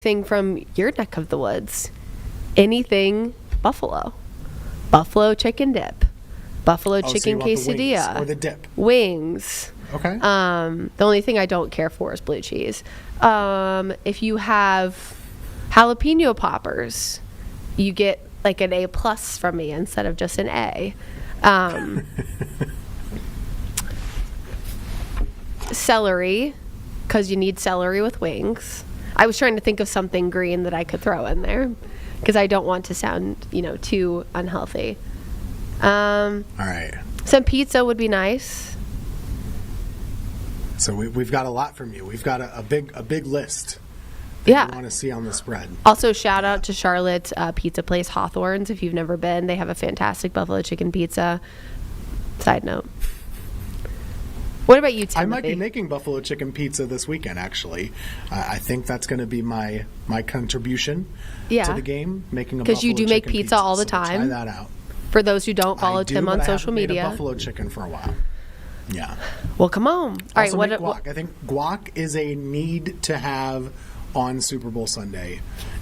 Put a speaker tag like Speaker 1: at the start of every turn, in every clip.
Speaker 1: Thing from your neck of the woods. Anything buffalo. Buffalo chicken dip. Buffalo chicken quesadilla.
Speaker 2: Or the dip.
Speaker 1: Wings.
Speaker 2: Okay.
Speaker 1: The only thing I don't care for is blue cheese. If you have jalapeno poppers, you get like an A+ from me instead of just an A. Celery, because you need celery with wings. I was trying to think of something green that I could throw in there because I don't want to sound, too unhealthy.
Speaker 2: All right.
Speaker 1: Some pizza would be nice.
Speaker 2: So we've got a lot from you. We've got a big list
Speaker 1: that
Speaker 2: you want to see on the spread.
Speaker 1: Also, shout out to Charlotte pizza place Hawthorne's. If you've never been, they have a fantastic buffalo chicken pizza. Side note. What about you, Timothy?
Speaker 2: I might be making buffalo chicken pizza this weekend, actually. I think that's going to be my contribution to the game, making a buffalo chicken pizza. Because
Speaker 1: you do make pizza all the time.
Speaker 2: Try that out.
Speaker 1: For those who don't follow Tim on social media.
Speaker 2: I haven't made a buffalo chicken for a while. Yeah.
Speaker 1: Well, come on. All right.
Speaker 2: What guac? I think guac is a need to have on Super Bowl Sunday,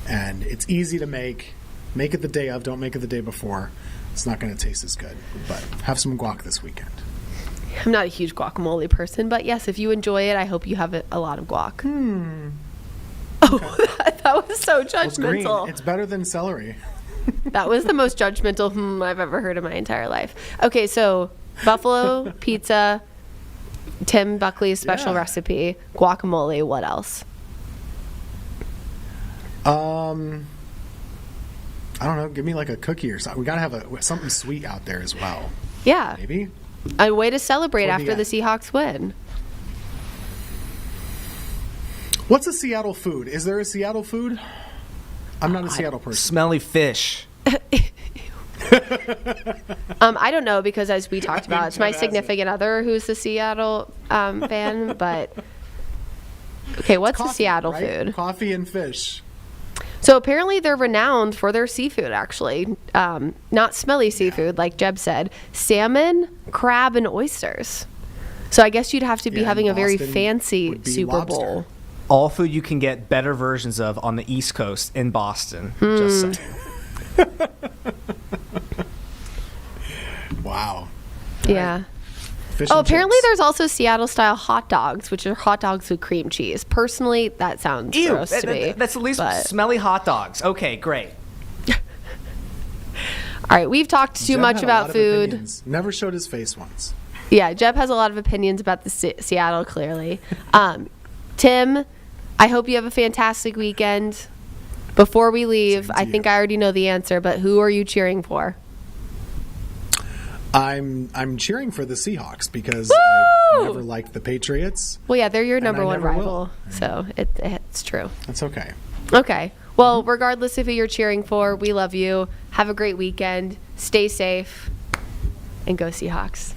Speaker 2: and it's easy to make. Make it the day of. Don't make it the day before. It's not going to taste as good. But have some guac this weekend.
Speaker 1: I'm not a huge guacamole person, but yes, if you enjoy it, I hope you have a lot of guac. Oh, okay. that was so judgmental.
Speaker 2: Well, it's better than celery.
Speaker 1: That was the most judgmental I've ever heard in my entire life. Okay, so buffalo pizza, Tim Buckley's special recipe, guacamole. What else?
Speaker 2: I don't know. Give me like a cookie or something. We gotta have something sweet out there as well.
Speaker 1: Yeah,
Speaker 2: maybe
Speaker 1: a way to celebrate after the Seahawks win.
Speaker 3: What's a Seattle food? Is there a Seattle food? I'm not a Seattle person.
Speaker 4: Smelly fish.
Speaker 1: I don't know because as we talked about, it's my significant other who's the Seattle fan. But okay, what's a Seattle food?
Speaker 3: Coffee and fish.
Speaker 1: So apparently they're renowned for their seafood, actually. Not smelly seafood, like Jeb said. Salmon, crab, and oysters. So I guess you'd have to be having a very fancy Super Bowl.
Speaker 4: All food you can get better versions of on the East Coast in Boston. Just saying.
Speaker 3: Wow.
Speaker 1: Yeah. Apparently there's also Seattle-style hot dogs, which are hot dogs with cream cheese. Personally, that sounds gross to me.
Speaker 4: That's at least smelly hot dogs. Okay, great.
Speaker 1: All right, we've talked too much about food.
Speaker 3: Never showed his face once.
Speaker 1: Yeah, Jeb has a lot of opinions about the Seattle, clearly. Tim, I hope you have a fantastic weekend. Before we leave, I think I already know the answer, but who are you cheering for?
Speaker 3: I'm cheering for the Seahawks because I never liked the Patriots.
Speaker 1: Well, yeah, they're your number one rival, so it's true.
Speaker 3: That's okay.
Speaker 1: Okay. Well, regardless of who you're cheering for, we love you. Have a great weekend. Stay safe, and go Seahawks.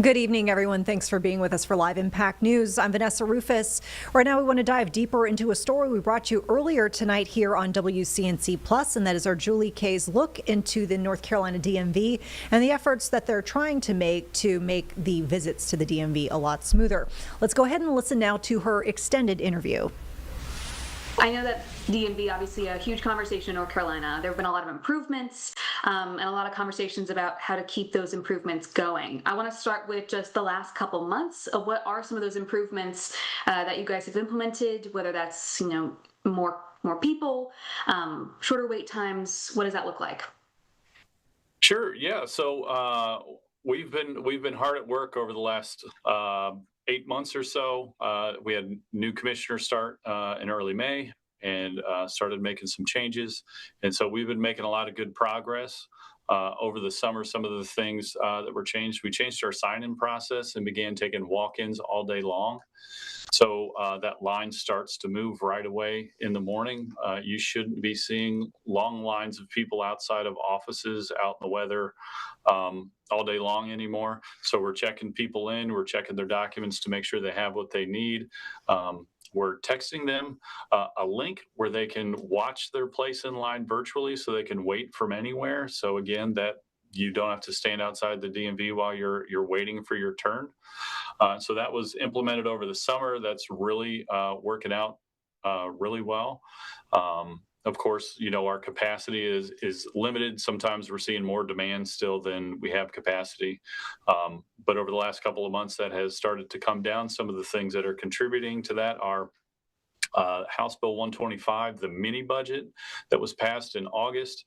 Speaker 5: Good evening, everyone. Thanks for being with us for Live Impact News. I'm Vanessa Rufus. Right now, we want to dive deeper into a story we brought you earlier tonight here on WCNC Plus, and that is our Julie Kay's look into the North Carolina DMV and the efforts that they're trying to make the visits to the DMV a lot smoother. Let's go ahead and listen now to her extended interview.
Speaker 6: I know that DMV, obviously a huge conversation in North Carolina. There have been a lot of improvements and a lot of conversations about how to keep those improvements going. I want to start with just the last couple months of what are some of those improvements that you guys have implemented, whether that's, more people, shorter wait times. What does that look like?
Speaker 7: Sure. Yeah. So we've been hard at work over the last 8 months or so. We had new commissioners start in early May and started making some changes. And so we've been making a lot of good progress over the summer. Some of the things that were changed, we changed our sign-in process and began taking walk-ins all day long. So that line starts to move right away in the morning. You shouldn't be seeing long lines of people outside of offices out in the weather all day long anymore. So we're checking people in, we're checking their documents to make sure they have what they need. We're texting them a link where they can watch their place in line virtually so they can wait from anywhere. So again, that you don't have to stand outside the DMV while you're waiting for your turn. So that was implemented over the summer. That's really working out really well. Of course, our capacity is limited. Sometimes we're seeing more demand still than we have capacity. But over the last couple of months, that has started to come down. Some of the things that are contributing to that are House Bill 125, the mini budget that was passed in August,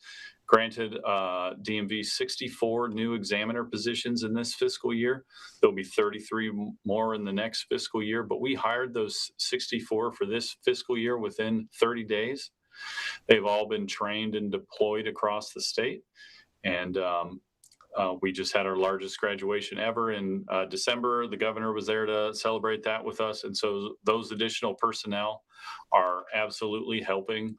Speaker 7: granted DMV 64 new examiner positions in this fiscal year. There'll be 33 more in the next fiscal year, but we hired those 64 for this fiscal year within 30 days. They've all been trained and deployed across the state. And we just had our largest graduation ever in December. The governor was there to celebrate that with us. And so those additional personnel are absolutely helping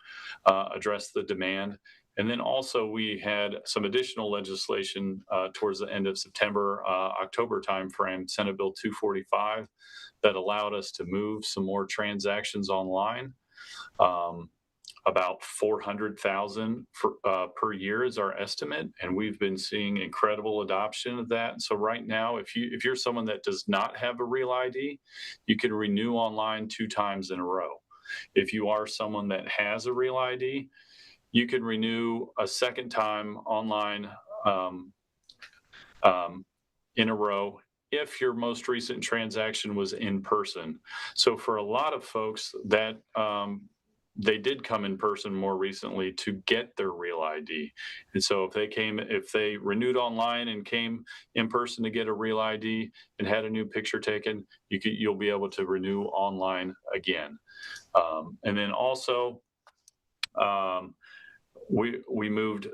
Speaker 7: address the demand. And then also we had some additional legislation towards the end of September, October timeframe, Senate Bill 245, that allowed us to move some more transactions online. About 400,000 per year is our estimate, and we've been seeing incredible adoption of that. So right now, if you're someone that does not have a real ID, you can renew online 2 times in a row. If you are someone that has a real ID, you can renew a second time online in a row if your most recent transaction was in person. So for a lot of folks that they did come in person more recently to get their real ID. And so if they renewed online and came in person to get a real ID and had a new picture taken, you'll be able to renew online again. And then also, we moved,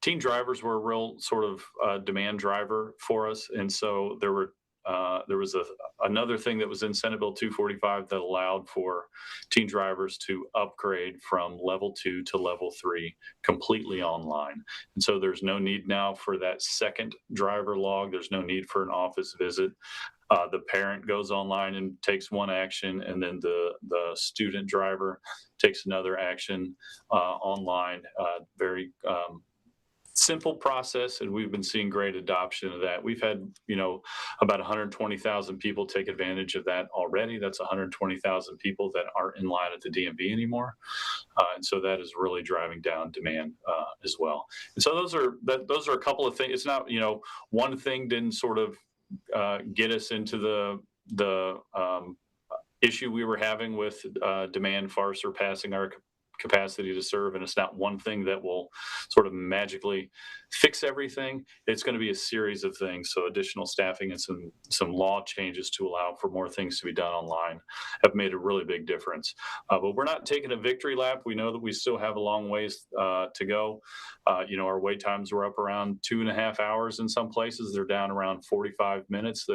Speaker 7: teen drivers were a real sort of demand driver for us. And so there was another thing that was in Senate Bill 245 that allowed for teen drivers to upgrade from level 2 to level 3 completely online. And so there's no need now for that second driver log. There's no need for an office visit. The parent goes online and takes one action, and then the student driver takes another action online. Very simple process, and we've been seeing great adoption of that. We've had, about 120,000 people take advantage of that already. That's 120,000 people that aren't in line at the DMV anymore, and so that is really driving down demand as well. And so those are a couple of things. It's not, one thing didn't sort of get us into the issue we were having with demand far surpassing our capacity to serve, and it's not one thing that will sort of magically fix everything. It's going to be a series of things. So additional staffing and some law changes to allow for more things to be done online have made a really big difference. But we're not taking a victory lap. We know that we still have a long ways to go. Our wait times were up around 2.5 hours in some places. They're down around 45 minutes.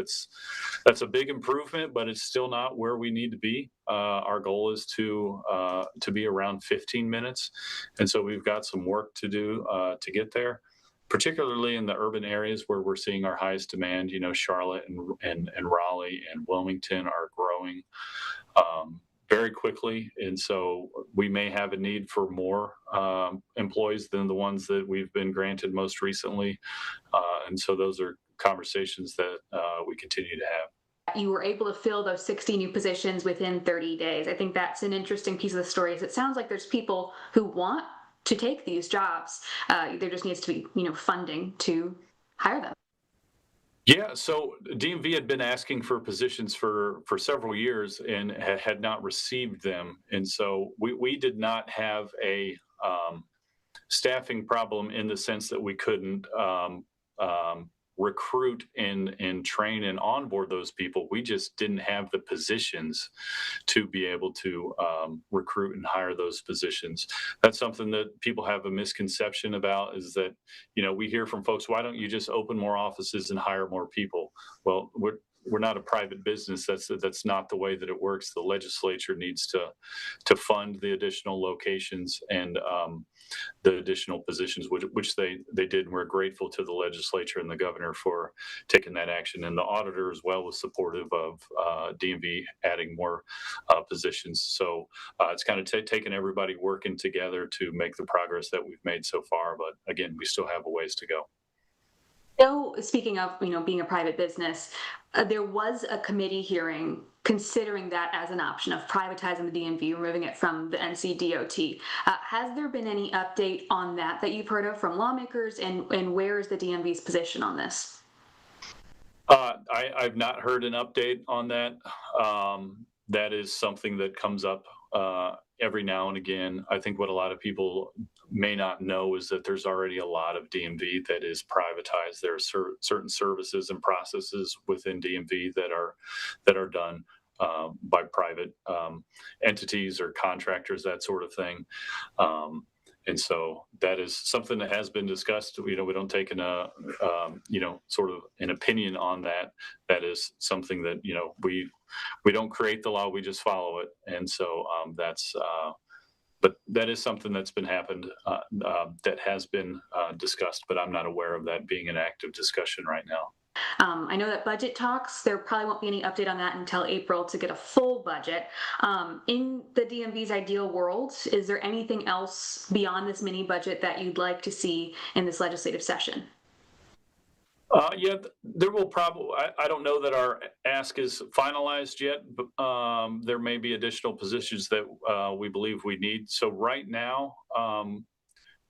Speaker 7: That's a big improvement, but it's still not where we need to be. Our goal is to be around 15 minutes. And so we've got some work to do to get there. particularly in the urban areas where we're seeing our highest demand. Charlotte and Raleigh and Wilmington are growing very quickly, and so we may have a need for more employees than the ones that we've been granted most recently. And so those are conversations that we continue to have.
Speaker 6: You were able to fill those 60 new positions within 30 days. I think that's an interesting piece of the story. Is it sounds like there's people who want to take these jobs. There just needs to be, funding to hire them.
Speaker 7: Yeah, so DMV had been asking for positions for several years and had not received them. And so we did not have a staffing problem in the sense that we couldn't recruit and train and onboard those people. We just didn't have the positions to be able to recruit and hire those positions. That's something that people have a misconception about, is that, we hear from folks, why don't you just open more offices and hire more people? Well, we're not a private business. That's not the way that it works. The legislature needs to fund the additional locations and the additional positions, which they did. And we're grateful to the legislature and the governor for taking that action. And the auditor as well was supportive of DMV adding more positions. So it's kind of taken everybody working together to make the progress that we've made so far. But again, we still have a ways to go.
Speaker 6: So speaking of, being a private business, there was a committee hearing considering that as an option of privatizing the DMV, removing it from the NCDOT. Has there been any update on that you've heard of from lawmakers, and where is the DMV's position on this?
Speaker 7: I've not heard an update on that. That is something that comes up every now and again. I think what a lot of people may not know is that there's already a lot of DMV that is privatized. There are certain services and processes within DMV that are done by private entities or contractors, that sort of thing. And so that is something that has been discussed. We don't take sort of an opinion on that. That is something that, we don't create the law, we just follow it. And so but that is something that's been happened, that has been discussed, but I'm not aware of that being an active discussion right now.
Speaker 6: I know that budget talks, there probably won't be any update on that until April to get a full budget. In the DMV's ideal world, is there anything else beyond this mini budget that you'd like to see in this legislative session?
Speaker 7: Yeah, there will probably, I don't know that our ask is finalized yet, but there may be additional positions that we believe we need. So right now,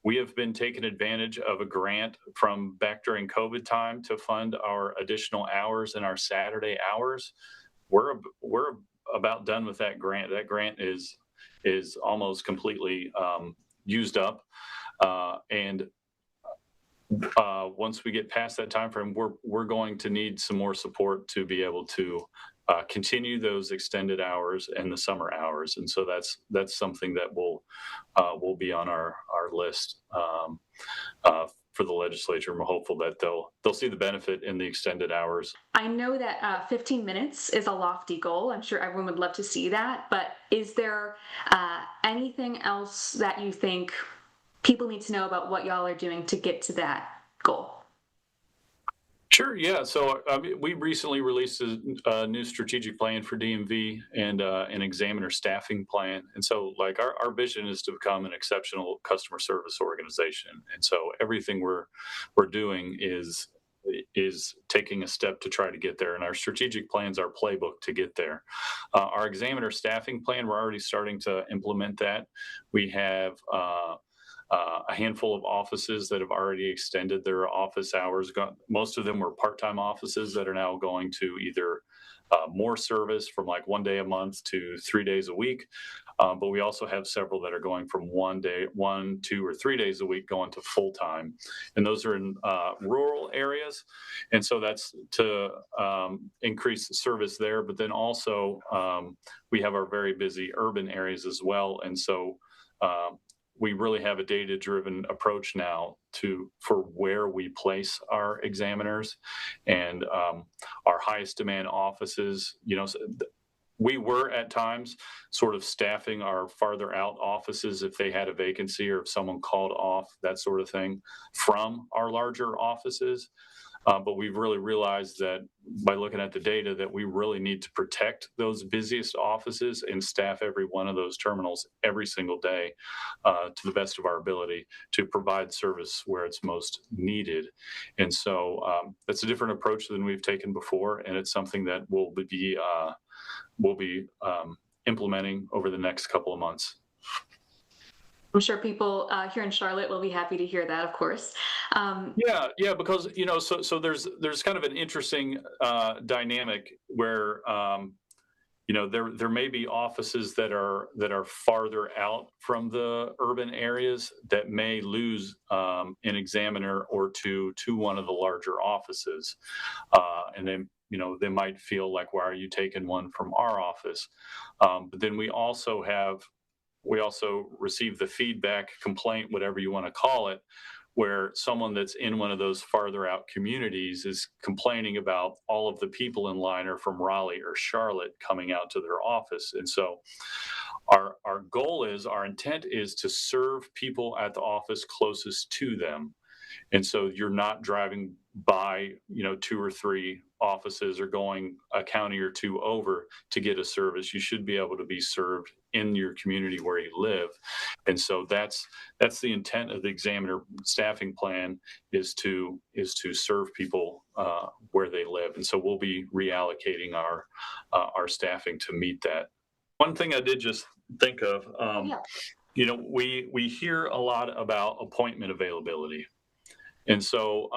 Speaker 7: we have been taking advantage of a grant from back during COVID time to fund our additional hours and our Saturday hours. We're about done with that grant. That grant is almost completely used up, and once we get past that time frame, we're going to need some more support to be able to continue those extended hours and the summer hours. And so that's something that will be on our list for the legislature. And we're hopeful that they'll see the benefit in the extended hours.
Speaker 6: I know that 15 minutes is a lofty goal. I'm sure everyone would love to see that. But is there anything else that you think people need to know about what y'all are doing to get to that goal?
Speaker 7: Sure. Yeah. So we recently released a new strategic plan for DMV and an examiner staffing plan. And so our vision is to become an exceptional customer service organization. And so everything we're doing is taking a step to try to get there. And our strategic plan's our playbook to get there. Our examiner staffing plan, we're already starting to implement that. We have a handful of offices that have already extended their office hours. Most of them were part-time offices that are now going to either more service from 1 day a month to 3 days a week. But we also have several that are going from 1, 2, or 3 days a week going to full-time. And those are in rural areas. And so that's to increase the service there. But then also we have our very busy urban areas as well. And so we really have a data-driven approach now for where we place our examiners, and our highest demand offices. we were at times sort of staffing our farther out offices if they had a vacancy or if someone called off, that sort of thing, from our larger offices. But we've really realized that by looking at the data that we really need to protect those busiest offices and staff every one of those terminals every single day to the best of our ability to provide service where it's most needed. And so that's a different approach than we've taken before, and it's something that we'll be implementing over the next couple of months.
Speaker 6: I'm sure people here in Charlotte will be happy to hear that, of course.
Speaker 7: Yeah, because so there's kind of an interesting dynamic where there may be offices that are farther out from the urban areas that may lose an examiner or two to one of the larger offices, and then they might feel like, why are you taking one from our office? But then we also receive the feedback, complaint, whatever you want to call it, where someone that's in one of those farther out communities is complaining about all of the people in line are from Raleigh or Charlotte coming out to their office. And so our intent is to serve people at the office closest to them. And so you're not driving by, 2 or 3 offices or going a county or 2 over to get a service. You should be able to be served in your community where you live. And so that's the intent of the examiner staffing plan, is to serve people where they live. And so we'll be reallocating our staffing to meet that. One thing I did just think of, we hear a lot about appointment availability. And so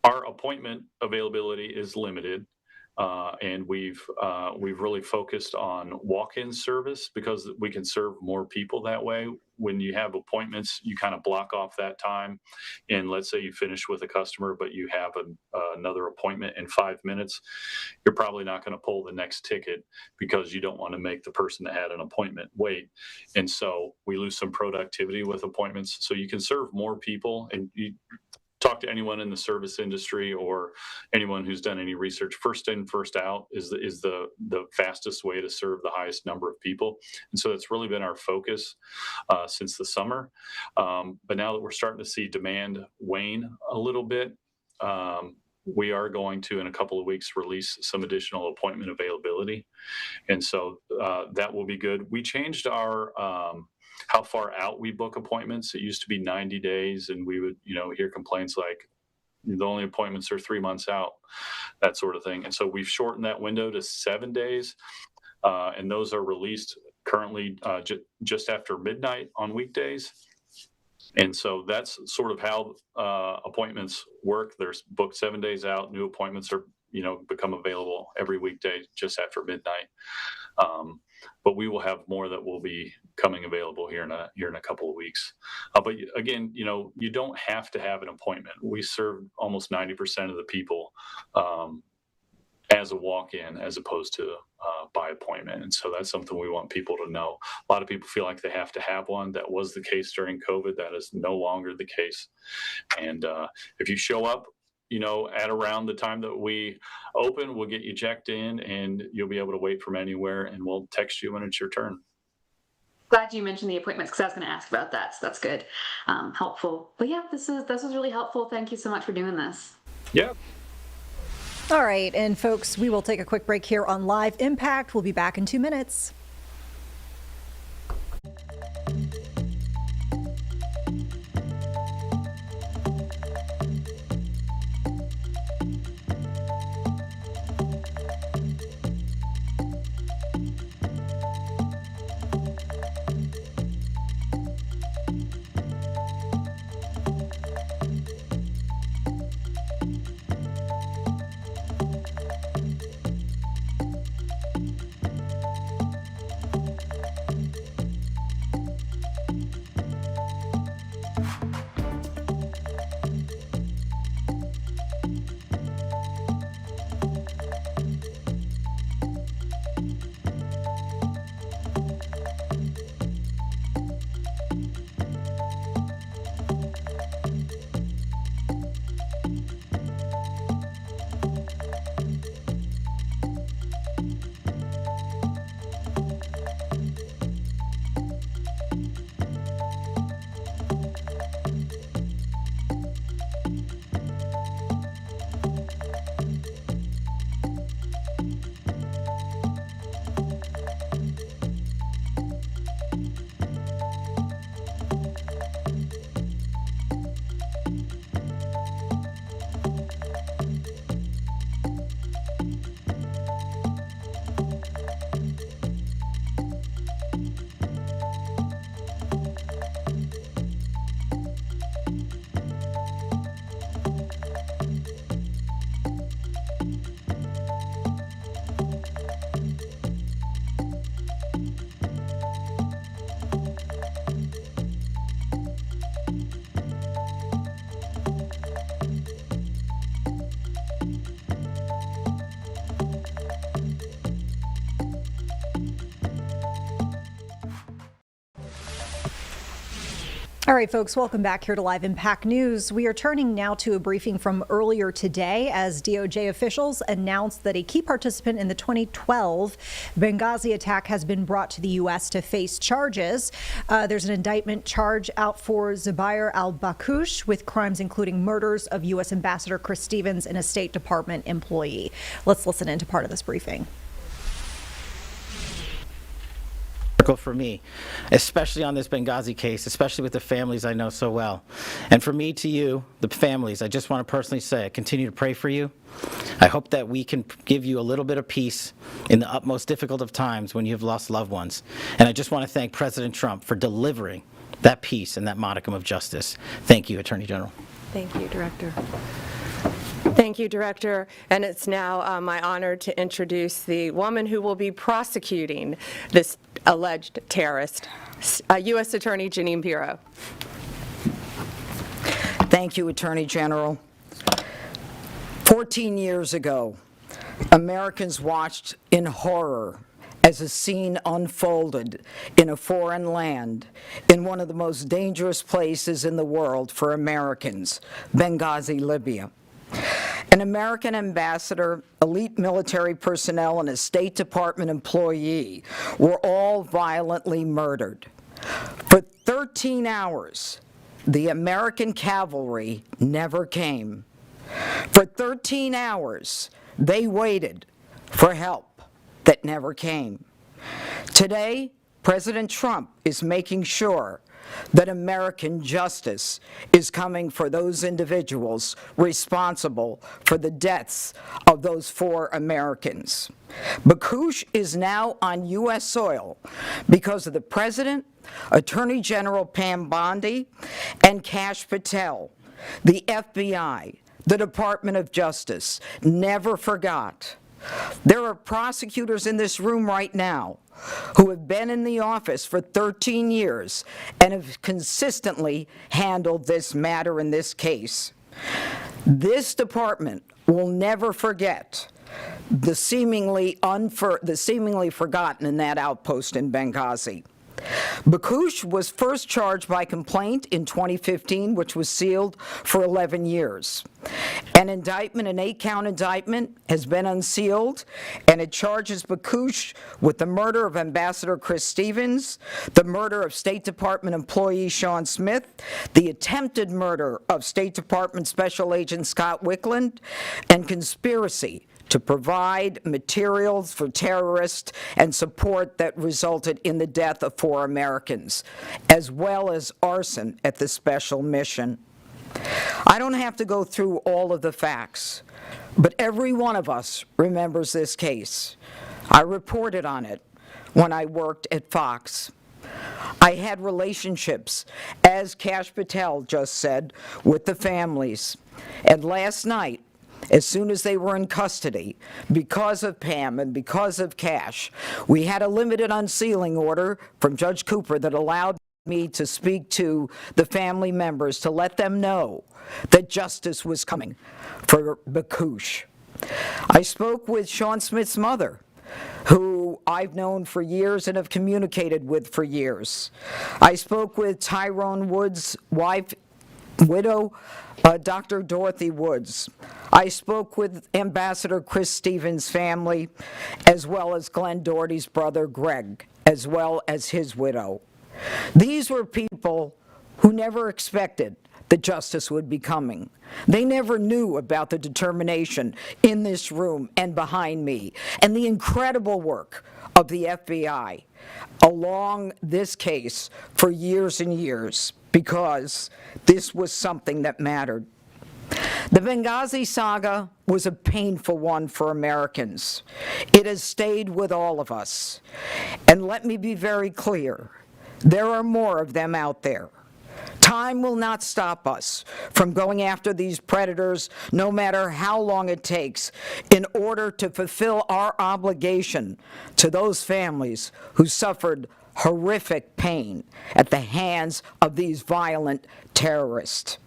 Speaker 7: our appointment availability is limited, and we've really focused on walk-in service because we can serve more people that way. When you have appointments, you kind of block off that time, and let's say you finish with a customer, but you have another appointment in 5 minutes, you're probably not going to pull the next ticket because you don't want to make the person that had an appointment wait. And so we lose some productivity with appointments. So you can serve more people, and you talk to anyone in the service industry or anyone who's done any research. First in, first out is the fastest way to serve the highest number of people. And so that's really been our focus since the summer. But now that we're starting to see demand wane a little bit, we are going to, in a couple of weeks, release some additional appointment availability. And so that will be good. We changed our how far out we book appointments. It used to be 90 days, and we would, hear complaints like the only appointments are 3 months out, that sort of thing. And so we've shortened that window to 7 days, and those are released currently just after midnight on weekdays. And so that's sort of how appointments work. They're booked 7 days out. New appointments are, become available every weekday just after midnight. But we will have more that will be coming available here in a couple of weeks. But again, you don't have to have an appointment. We serve almost 90% of the people as a walk-in, as opposed to by appointment. And so that's something we want people to know. A lot of people feel like they have to have one. That was the case during COVID. That is no longer the case. And if you show up, at around the time that we open, we'll get you checked in, and you'll be able to wait from anywhere, and we'll text you when it's your turn.
Speaker 6: Glad you mentioned the appointments, because I was going to ask about that. So that's good, helpful. But yeah, this was really helpful. Thank you so much for doing this.
Speaker 7: Yeah.
Speaker 5: All right, and folks, we will take a quick break here on Live Impact. We'll be back in 2 minutes. All right, folks, welcome back here to Live Impact News. We are turning now to a briefing from earlier today as DOJ officials announced that a key participant in the 2012 Benghazi attack has been brought to the U.S. to face charges. There's an indictment charge out for Zubair al-Bakush with crimes including murders of U.S. Ambassador Chris Stevens and a State Department employee. Let's listen into part of this briefing.
Speaker 8: For me, especially on this Benghazi case, especially with the families I know so well. And for me to you, the families, I just want to personally say I continue to pray for you. I hope that we can give you a little bit of peace in the utmost difficult of times when you have lost loved ones. And I just want to thank President Trump for delivering that peace and that modicum of justice. Thank you, Attorney General.
Speaker 9: Thank you, Director. Thank you, Director. And it's now my honor to introduce the woman who will be prosecuting this alleged terrorist, U.S. Attorney Jeanine Pirro.
Speaker 10: Thank you, Attorney General. 14 years ago, Americans watched in horror as a scene unfolded in a foreign land, in one of the most dangerous places in the world for Americans, Benghazi, Libya. An American ambassador, elite military personnel, and a State Department employee were all violently murdered. For 13 hours, the American cavalry never came. For 13 hours, they waited for help that never came. Today, President Trump is making sure that American justice is coming for those individuals responsible for the deaths of those 4 Americans. Bakush is now on U.S. soil because of the President, Attorney General Pam Bondi, and Kash Patel. The FBI, the Department of Justice, never forgot. There are prosecutors in this room right now who have been in the office for 13 years and have consistently handled this matter in this case. This department will never forget the seemingly forgotten in that outpost in Benghazi. Bakush was first charged by complaint in 2015, which was sealed for 11 years. An 8-count indictment, has been unsealed, and it charges Bakush with the murder of Ambassador Chris Stevens, the murder of State Department employee Sean Smith, the attempted murder of State Department Special Agent Scott Wickland, and conspiracy to provide materials for terrorists and support that resulted in the death of 4 Americans, as well as arson at the special mission. I don't have to go through all of the facts, but every one of us remembers this case. I reported on it when I worked at Fox. I had relationships, as Kash Patel just said, with the families. And last night, as soon as they were in custody, because of Pam and because of Kash, we had a limited unsealing order from Judge Cooper that allowed me to speak to the family members to let them know that justice was coming for Bakush. I spoke with Sean Smith's mother, who I've known for years and have communicated with for years. I spoke with Tyrone Woods' widow, Dr. Dorothy Woods. I spoke with Ambassador Chris Stevens' family, as well as Glenn Doherty's brother, Greg, as well as his widow. These were people who never expected that justice would be coming. They never knew about the determination in this room and behind me, and the incredible work of the FBI along this case for years and years, because this was something that mattered. The Benghazi saga was a painful one for Americans. It has stayed with all of us. And let me be very clear, there are more of them out there. Time will not stop us from going after these predators, no matter how long it takes, in order to fulfill our obligation to those families who suffered horrific pain at the hands of these violent terrorists.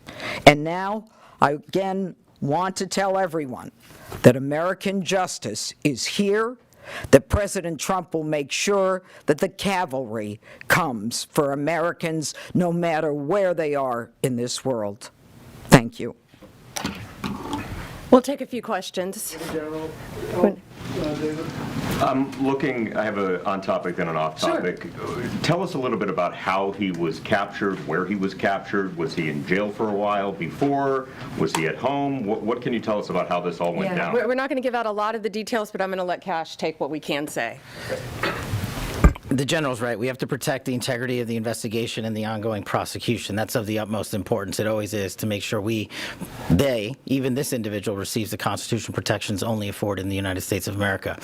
Speaker 10: And now, I again want to tell everyone that American justice is here, that President Trump will make sure that the cavalry comes for Americans no matter where they are in this world. Thank you.
Speaker 9: We'll take a few questions.
Speaker 11: I have a on topic and an off topic. Sure. Tell us a little bit about how he was captured, where he was captured. Was he in jail for a while before? Was he at home? What can you tell us about how this all went down?
Speaker 9: We're not going to give out a lot of the details, but I'm going to let Cash take what we can say.
Speaker 8: The general's right. We have to protect the integrity of the investigation and the ongoing prosecution. That's of the utmost importance. It always is, to make sure even this individual receives the constitutional protections only afforded in the United States of America.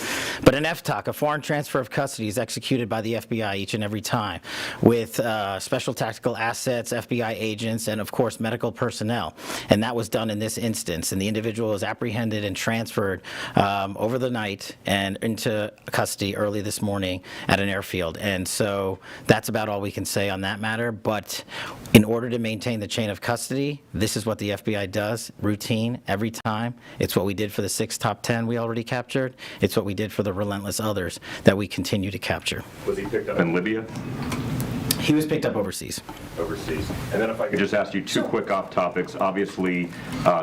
Speaker 8: But an FTOC, a foreign transfer of custody, is executed by the FBI each and every time with special tactical assets, FBI agents, and of course medical personnel. And that was done in this instance. And the individual was apprehended and transferred over the night and into custody early this morning at an airfield. And so that's about all we can say on that matter. But in order to maintain the chain of custody, this is what the FBI does, routine, every time. It's what we did for the 6 top 10 we already captured. It's what we did for the relentless others that we continue to capture.
Speaker 11: Was he picked up in Libya?
Speaker 8: He was picked up overseas.
Speaker 11: Overseas. And then if I could just ask you two quick off topics. Obviously,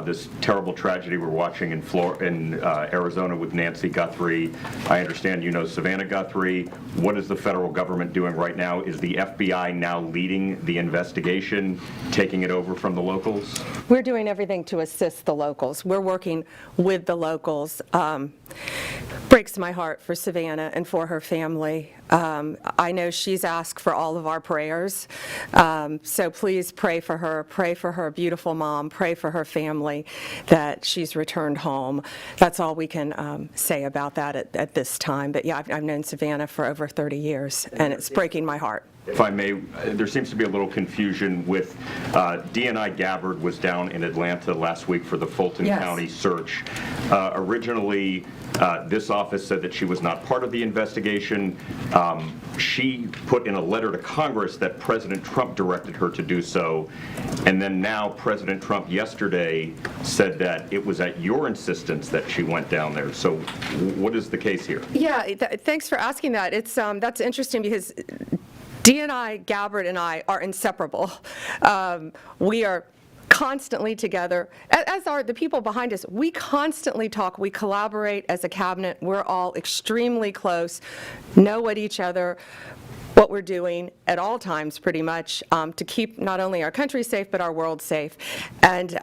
Speaker 11: this terrible tragedy we're watching in Arizona with Nancy Guthrie. I understand you know Savannah Guthrie. What is the federal government doing right now? Is the FBI now leading the investigation, taking it over from the locals?
Speaker 9: We're doing everything to assist the locals. We're working with the locals. Breaks my heart for Savannah and for her family. I know she's asked for all of our prayers, so please pray for her beautiful mom, pray for her family that she's returned home. That's all we can say about that at this time. But yeah, I've known Savannah for over 30 years, and it's breaking my heart.
Speaker 11: If I may, there seems to be a little confusion with DNI Gabbard was down in Atlanta last week for the Fulton County search. Originally, this office said that she was not part of the investigation. She put in a letter to Congress that President Trump directed her to do so. And then now President Trump yesterday said that it was at your insistence that she went down there. So what is the case here?
Speaker 9: Yeah, thanks for asking that. It's that's interesting because DNI Gabbard and I are inseparable. We are constantly together, as are the people behind us. We constantly talk, we collaborate as a cabinet. We're all extremely close, know what each other, what we're doing at all times pretty much to keep not only our country safe but our world safe. And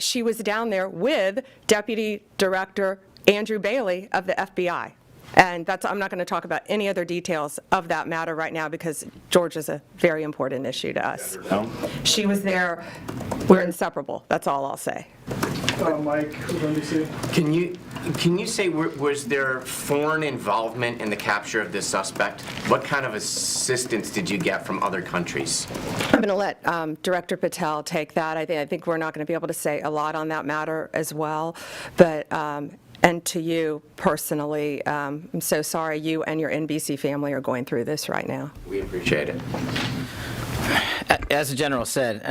Speaker 9: she was down there with Deputy Director Andrew Bailey of the FBI. And I'm not going to talk about any other details of that matter right now because Georgia's a very important issue to us. She was there. We're inseparable. That's all I'll say.
Speaker 3: Mike, NBC.
Speaker 12: Can you say, was there foreign involvement in the capture of this suspect? What kind of assistance did you get from other countries?
Speaker 9: I'm going to let Director Patel take that. I think we're not going to be able to say a lot on that matter as well. But and to you personally, I'm so sorry you and your NBC family are going through this right now.
Speaker 12: We appreciate it.
Speaker 8: As the general said,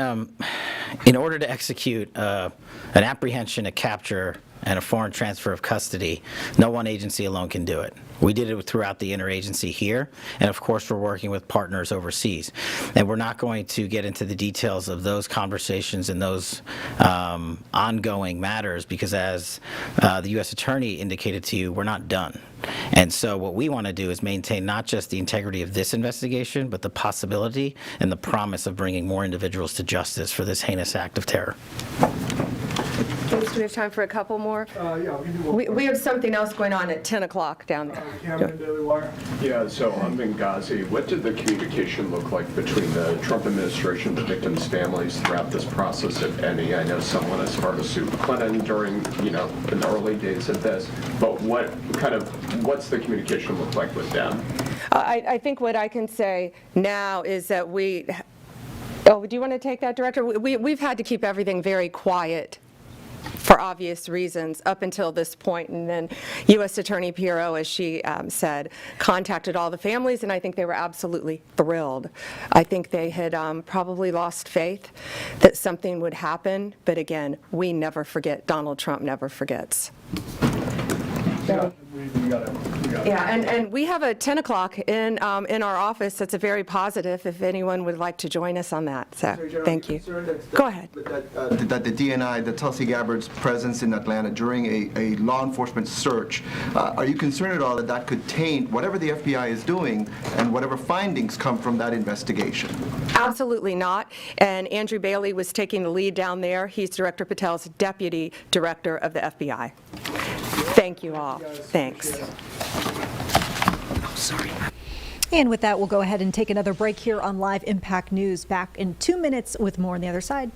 Speaker 8: in order to execute an apprehension, a capture, and a foreign transfer of custody, no one agency alone can do it. We did it throughout the interagency here, and of course we're working with partners overseas. And we're not going to get into the details of those conversations and those ongoing matters because as the U.S. Attorney indicated to you, we're not done. And so what we want to do is maintain not just the integrity of this investigation, but the possibility and the promise of bringing more individuals to justice for this heinous act of terror.
Speaker 9: Do we have time for a couple more?
Speaker 3: Yeah, we can do one.
Speaker 9: We have something else going on at 10 o'clock down there.
Speaker 3: Cameron, Daily Wire.
Speaker 13: Yeah, so on Benghazi, what did the communication look like between the Trump administration and the victims' families throughout this process, if any? I know someone as far as Sue Clinton during, in the early days of this, but what's the communication look like with them?
Speaker 9: I think what I can say now is that do you want to take that, Director? We've had to keep everything very quiet for obvious reasons up until this point, and then U.S. Attorney Pirro, as she said, contacted all the families, and I think they were absolutely thrilled. I think they had probably lost faith that something would happen, but again, we never forget. Donald Trump never forgets.
Speaker 3: Yeah, we got it.
Speaker 9: Yeah, and we have a 10 o'clock in our office that's a very positive, if anyone would like to join us on that. So, thank you. Go ahead.
Speaker 14: That the DNI, the Tulsi Gabbard's presence in Atlanta during a law enforcement search, are you concerned at all that that could taint whatever the FBI is doing and whatever findings come from that investigation?
Speaker 9: Absolutely not. And Andrew Bailey was taking the lead down there. He's Director Patel's deputy director of the FBI. Thank you all. Thanks.
Speaker 5: Sorry. And with that, we'll go ahead and take another break here on Live Impact News. Back in 2 minutes with more on the other side.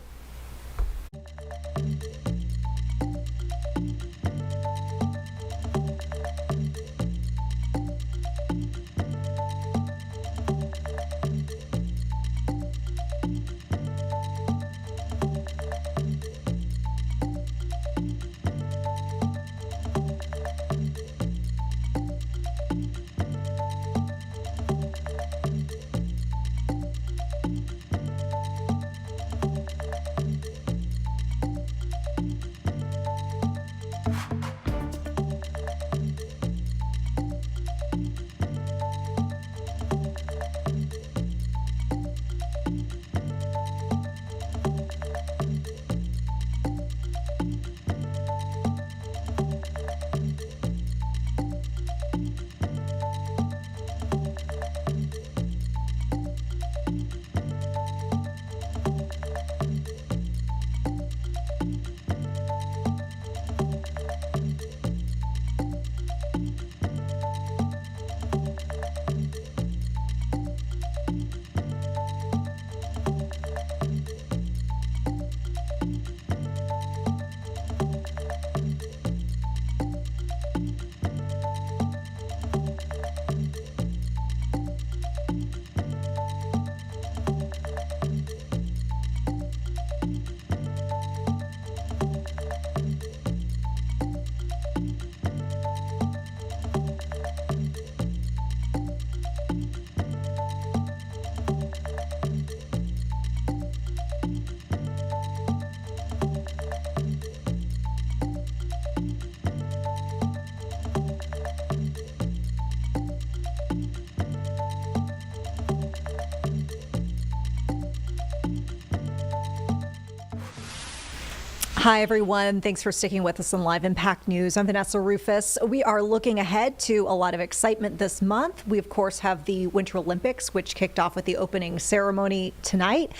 Speaker 5: Hi, everyone. Thanks for sticking with us on Live Impact News. I'm Vanessa Rufus. We are looking ahead to a lot of excitement this month. We, of course, have the Winter Olympics, which kicked off with the opening ceremony tonight.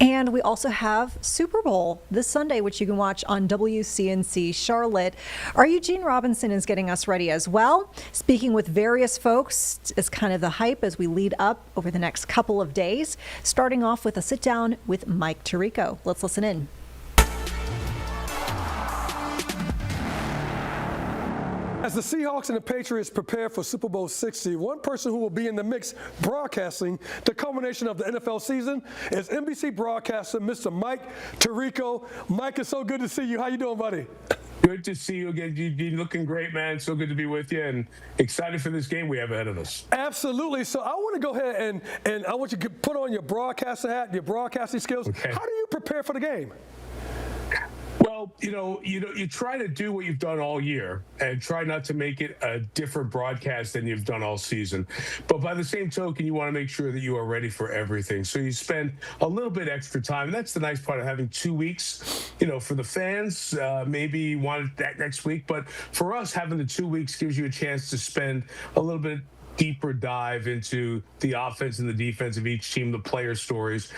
Speaker 5: And we also have Super Bowl this Sunday, which you can watch on WCNC Charlotte. Our Eugene Robinson is getting us ready as well, speaking with various folks as kind of the hype as we lead up over the next couple of days, starting off with a sit down with Mike Tirico. Let's listen in.
Speaker 15: As the Seahawks and the Patriots prepare for Super Bowl 60, one person who will be in the mix broadcasting the culmination of the NFL season is NBC broadcaster Mr. Mike Tirico. Mike, it's so good to see you. How you doing, buddy?
Speaker 16: Good to see you again. You're looking great, man. So good to be with you and excited for this game we have ahead of us.
Speaker 15: Absolutely. So I want to go ahead and I want you to put on your broadcaster hat, your broadcasting skills. Okay. How do you prepare for the game?
Speaker 16: Well, you try to do what you've done all year and try not to make it a different broadcast than you've done all season. But by the same token, you want to make sure that you are ready for everything. So you spend a little bit extra time. And that's the nice part of having 2 weeks. For the fans, maybe you want that next week. But for us, having the 2 weeks gives you a chance to spend a little bit deeper dive into the offense and the defense of each team, the player stories.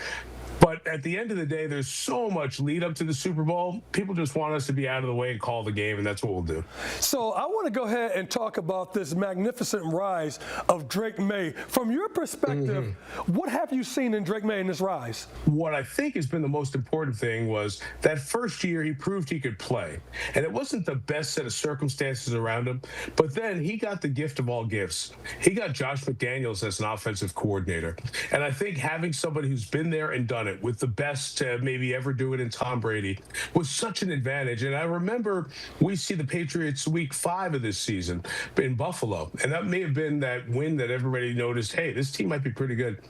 Speaker 16: But at the end of the day, there's so much lead up to the Super Bowl. People just want us to be out of the way and call the game, and that's what we'll do.
Speaker 15: So I want to go ahead and talk about this magnificent rise of Drake May. From your perspective, what have you seen in Drake May in this rise?
Speaker 16: What I think has been the most important thing was that first year he proved he could play. And it wasn't the best set of circumstances around him, but then he got the gift of all gifts. He got Josh McDaniels as an offensive coordinator. And I think having somebody who's been there and done it with the best to maybe ever do it in Tom Brady was such an advantage. And I remember we see the Patriots week 5 of this season in Buffalo. And that may have been that win that everybody noticed, hey, this team might be pretty good.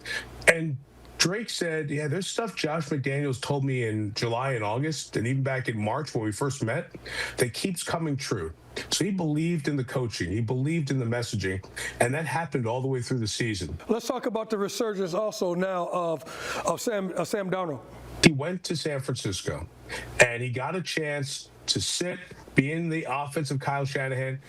Speaker 16: And Drake said, yeah, there's stuff Josh McDaniels told me in July and August, and even back in March when we first met, that keeps coming true. So he believed in the coaching. He believed in the messaging, and that happened all the way through the season.
Speaker 15: Let's talk about the resurgence also now of Sam Darnold.
Speaker 16: He went to San Francisco, and he got a chance to sit, be in the offense of Kyle Shanahan,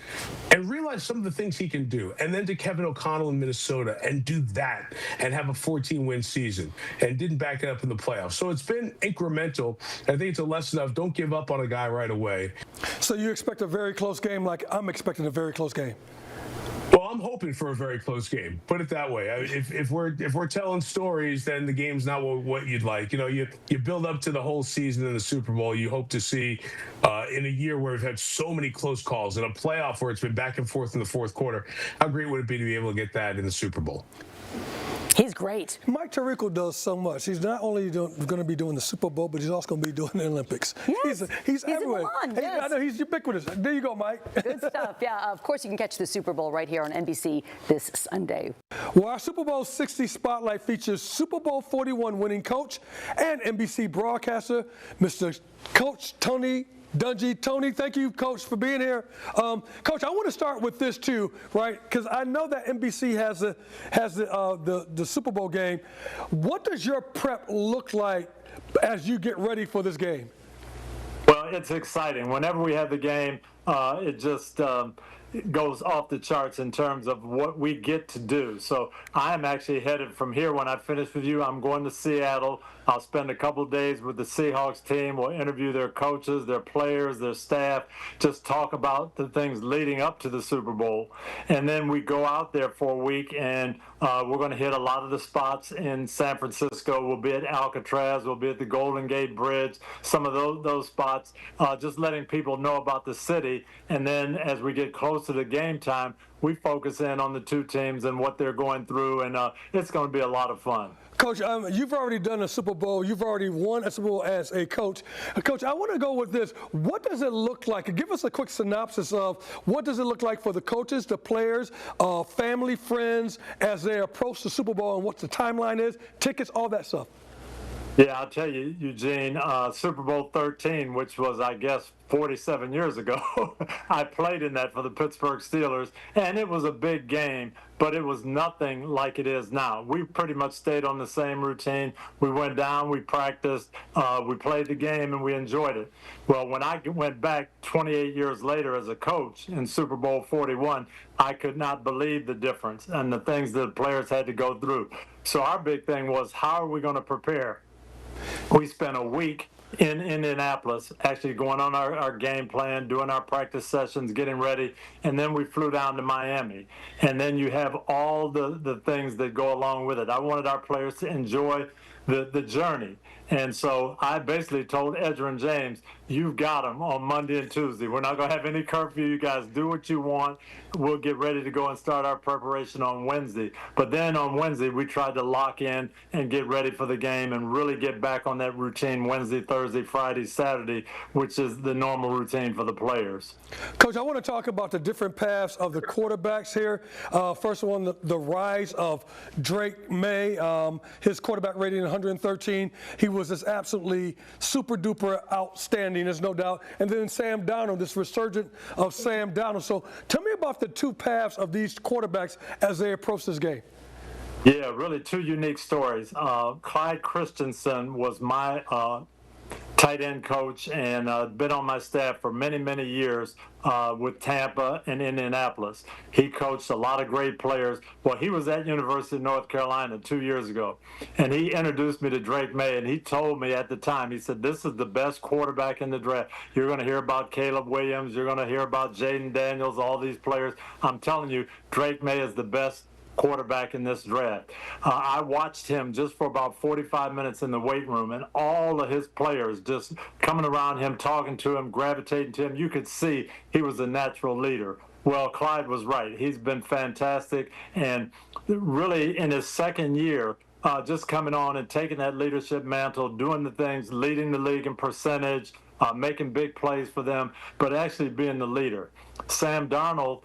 Speaker 16: and realize some of the things he can do. And then to Kevin O'Connell in Minnesota and do that and have a 14-win season and didn't back it up in the playoffs. So it's been incremental. I think it's a lesson of don't give up on a guy right away.
Speaker 15: So you expect a very close game, like I'm expecting a very close game?
Speaker 16: Well, I'm hoping for a very close game. Put it that way. If we're telling stories, then the game's not what you'd like. You know, you build up to the whole season in the Super Bowl. You hope to see in a year where we've had so many close calls, in a playoff where it's been back and forth in the fourth quarter. How great would it be to be able to get that in the Super Bowl?
Speaker 17: He's great.
Speaker 15: Mike Tirico does so much. He's not only going to be doing the Super Bowl, but he's also going to be doing the Olympics.
Speaker 17: Yes.
Speaker 15: He's everywhere.
Speaker 17: In Milan, yes.
Speaker 15: I know, he's ubiquitous. There you go, Mike.
Speaker 17: Good stuff. Yeah, of course you can catch the Super Bowl right here on NBC this Sunday.
Speaker 15: Well, our Super Bowl 60 Spotlight features Super Bowl 41 winning coach and NBC broadcaster, Mr. Coach Tony Dungy. Tony, thank you, Coach, for being here. Coach, I want to start with this too, right? Because I know that NBC has the Super Bowl game. What does your prep look like as you get ready for this game?
Speaker 18: Well, it's exciting. Whenever we have the game, it just goes off the charts in terms of what we get to do. So I'm actually headed from here. When I finish with you, I'm going to Seattle. I'll spend a couple of days with the Seahawks team. We'll interview their coaches, their players, their staff, just talk about the things leading up to the Super Bowl. And then we go out there for a week, and we're going to hit a lot of the spots in San Francisco. We'll be at Alcatraz. We'll be at the Golden Gate Bridge, some of those spots, just letting people know about the city. And then as we get close to the game time, we focus in on the two teams and what they're going through, and it's going to be a lot of fun.
Speaker 15: Coach, you've already done a Super Bowl. You've already won a Super Bowl as a coach. Coach, I want to go with this. What does it look like? Give us a quick synopsis of what does it look like for the coaches, the players, family, friends, as they approach the Super Bowl, and what the timeline is, tickets, all that stuff.
Speaker 18: Yeah, I'll tell you, Eugene, Super Bowl 13, which was, I guess, 47 years ago, I played in that for the Pittsburgh Steelers, and it was a big game, but it was nothing like it is now. We pretty much stayed on the same routine. We went down, we practiced, we played the game, and we enjoyed it. Well, when I went back 28 years later as a coach in Super Bowl 41, I could not believe the difference and the things that the players had to go through. So our big thing was, how are we going to prepare? We spent a week in Indianapolis, actually going on our game plan, doing our practice sessions, getting ready, and then we flew down to Miami. And then you have all the things that go along with it. I wanted our players to enjoy the journey. And so I basically told Edgerrin James, you've got them on Monday and Tuesday. We're not going to have any curfew. You guys do what you want. We'll get ready to go and start our preparation on Wednesday. But then on Wednesday, we tried to lock in and get ready for the game and really get back on that routine Wednesday, Thursday, Friday, Saturday, which is the normal routine for the players.
Speaker 15: Coach, I want to talk about the different paths of the quarterbacks here. First one, the rise of Drake May. His quarterback rating 113. He was just absolutely super duper outstanding, there's no doubt. And then Sam Darnold, this resurgence of Sam Darnold. So tell me about the two paths of these quarterbacks as they approach this game.
Speaker 18: Yeah, really two unique stories. Clyde Christensen was my tight end coach and been on my staff for many, many years with Tampa and Indianapolis. He coached a lot of great players. Well, he was at University of North Carolina 2 years ago, and he introduced me to Drake May, and he told me at the time, he said, this is the best quarterback in the draft. You're going to hear about Caleb Williams. You're going to hear about Jaden Daniels, all these players. I'm telling you, Drake May is the best quarterback in this draft. I watched him just for about 45 minutes in the weight room, and all of his players just coming around him, talking to him, gravitating to him. You could see he was a natural leader. Well, Clyde was right. He's been fantastic, and really in his second year, just coming on and taking that leadership mantle, doing the things, leading the league in percentage, making big plays for them, but actually being the leader. Sam Darnold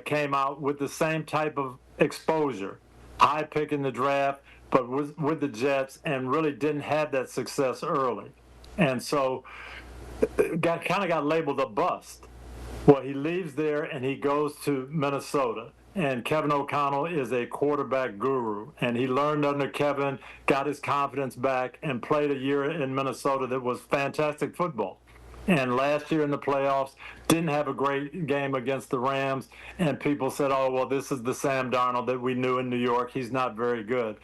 Speaker 18: came out with the same type of exposure. High pick in the draft, but was with the Jets and really didn't have that success early. And so got labeled a bust. Well, he leaves there and he goes to Minnesota. And Kevin O'Connell is a quarterback guru. And he learned under Kevin, got his confidence back, and played a year in Minnesota that was fantastic football. And last year in the playoffs, didn't have a great game against the Rams. And people said, oh, well, this is the Sam Darnold that we knew in New York. He's not very good.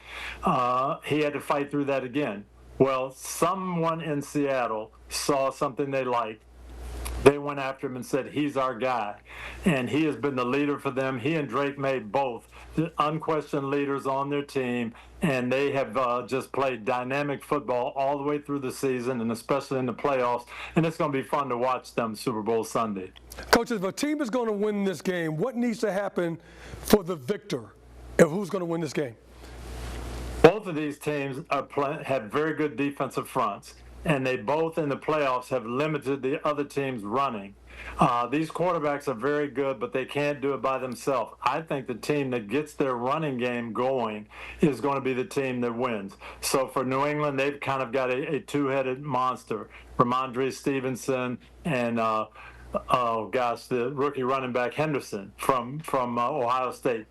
Speaker 18: He had to fight through that again. Well, someone in Seattle saw something they liked. They went after him and said, he's our guy. And he has been the leader for them. He and Drake May both the unquestioned leaders on their team, and they have just played dynamic football all the way through the season, and especially in the playoffs. And it's going to be fun to watch them Super Bowl Sunday.
Speaker 15: Coach, if a team is going to win this game, what needs to happen for the victor? And who's going to win this game?
Speaker 18: Both of these teams have very good defensive fronts, and they both in the playoffs have limited the other team's running. These quarterbacks are very good, but they can't do it by themselves. I think the team that gets their running game going is going to be the team that wins. So for New England, they've kind of got a two-headed monster. Ramondre Stevenson and, the rookie running back Henderson from Ohio State.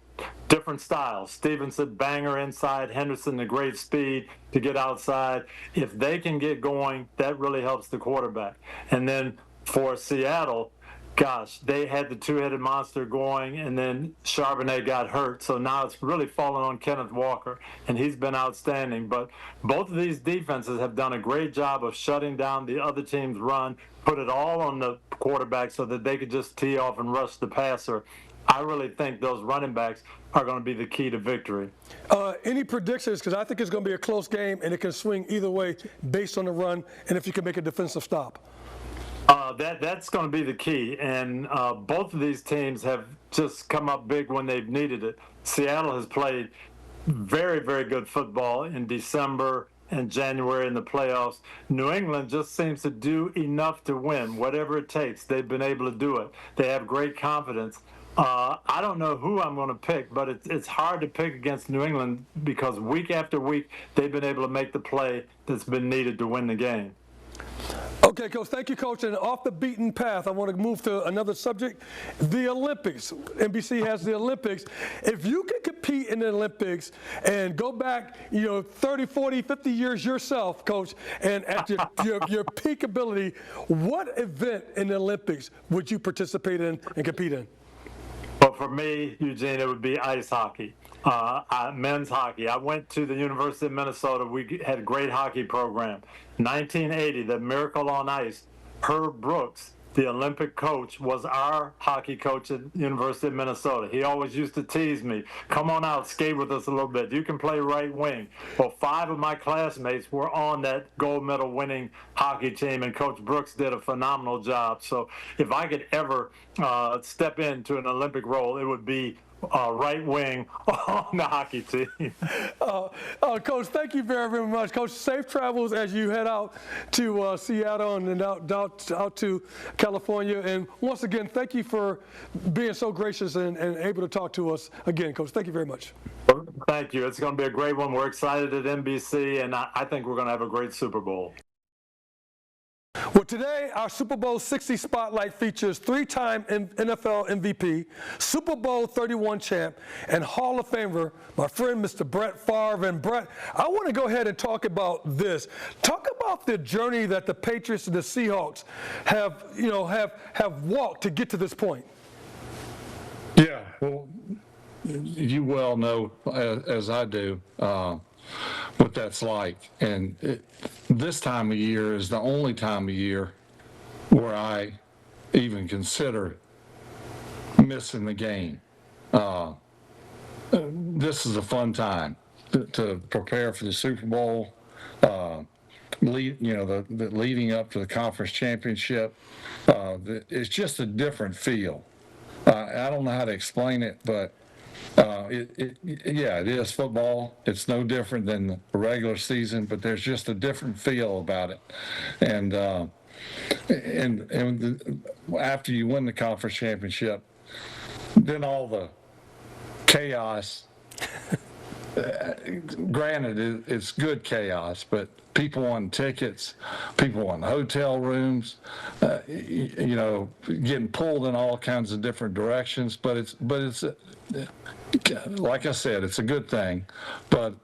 Speaker 18: Different styles. Stevenson, banger inside. Henderson, the great speed to get outside. If they can get going, that really helps the quarterback. And then for Seattle, gosh, they had the two-headed monster going, and then Charbonnet got hurt. So now it's really fallen on Kenneth Walker, and he's been outstanding. But both of these defenses have done a great job of shutting down the other team's run, put it all on the quarterback so that they could just tee off and rush the passer. I really think those running backs are going to be the key to victory.
Speaker 15: Any predictions? Because I think it's going to be a close game, and it can swing either way based on the run and if you can make a defensive stop.
Speaker 18: That's going to be the key. And both of these teams have just come up big when they've needed it. Seattle has played very, very good football in December and January in the playoffs. New England just seems to do enough to win. Whatever it takes, they've been able to do it. They have great confidence. I don't know who I'm going to pick, but it's hard to pick against New England because week after week they've been able to make the play that's been needed to win the game.
Speaker 15: Okay, Coach. Thank you, Coach. And off the beaten path, I want to move to another subject, the Olympics. NBC has the Olympics. If you can compete in the Olympics and go back, 30, 40, 50 years yourself, Coach, and at your peak ability, what event in the Olympics would you participate in and compete in?
Speaker 18: Well, for me, Eugene, it would be ice hockey, men's hockey. I went to the University of Minnesota. We had a great hockey program. 1980, the Miracle on Ice. Herb Brooks, the Olympic coach, was our hockey coach at the University of Minnesota. He always used to tease me, come on out, skate with us a little bit. You can play right wing. Well, 5 of my classmates were on that gold medal winning hockey team, and Coach Brooks did a phenomenal job. So if I could ever step into an Olympic role, it would be right wing on the hockey team.
Speaker 15: Coach, thank you very, very much. Coach, safe travels as you head out to Seattle and then out to California. And once again, thank you for being so gracious and able to talk to us again, Coach. Thank you very much.
Speaker 18: Thank you. It's going to be a great one. We're excited at NBC, and I think we're going to have a great Super Bowl.
Speaker 15: Well, today, our Super Bowl 60 Spotlight features 3-time NFL MVP, Super Bowl 31 champ, and Hall of Famer, my friend, Mr. Brett Favre. And Brett, I want to go ahead and talk about this. Talk about the journey that the Patriots and the Seahawks have walked to get to this point.
Speaker 19: Yeah, well, you well know, as I do, what that's like. And this time of year is the only time of year where I even consider missing the game. This is a fun time to prepare for the Super Bowl, leading up to the conference championship. It's just a different feel. I don't know how to explain it, but it is football. It's no different than the regular season, but there's just a different feel about it. And after you win the conference championship, then all the chaos granted, it's good chaos, but people want tickets, people want hotel rooms, getting pulled in all kinds of different directions. But it's like I said, it's a good thing. But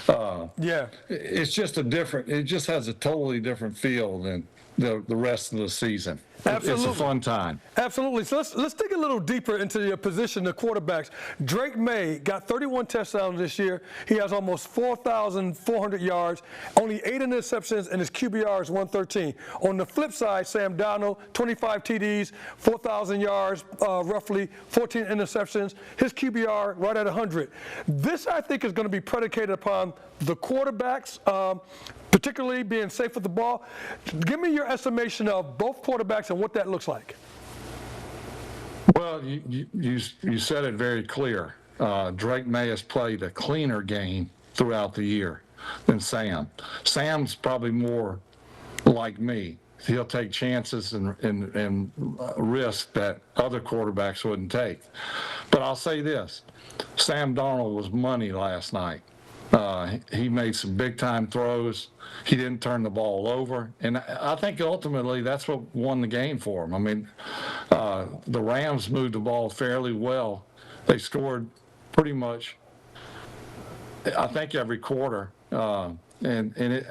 Speaker 19: it's just it just has a totally different feel than the rest of the season.
Speaker 15: Absolutely.
Speaker 19: It's a fun time.
Speaker 15: Absolutely. So let's dig a little deeper into your position, the quarterbacks. Drake May got 31 touchdowns this year. He has almost 4,400 yards, only 8 interceptions, and his QBR is 113. On the flip side, Sam Darnold, 25 TDs, 4,000 yards, roughly 14 interceptions. His QBR right at 100. This, I think, is going to be predicated upon the quarterbacks, particularly being safe with the ball. Give me your estimation of both quarterbacks and what that looks like.
Speaker 19: Well, you said it very clear. Drake May has played a cleaner game throughout the year than Sam. Sam's probably more like me. He'll take chances and risk that other quarterbacks wouldn't take. But I'll say this, Sam Darnold was money last night. He made some big-time throws. He didn't turn the ball over. And I think ultimately that's what won the game for him. I mean, the Rams moved the ball fairly well. They scored pretty much, I think, every quarter. And it,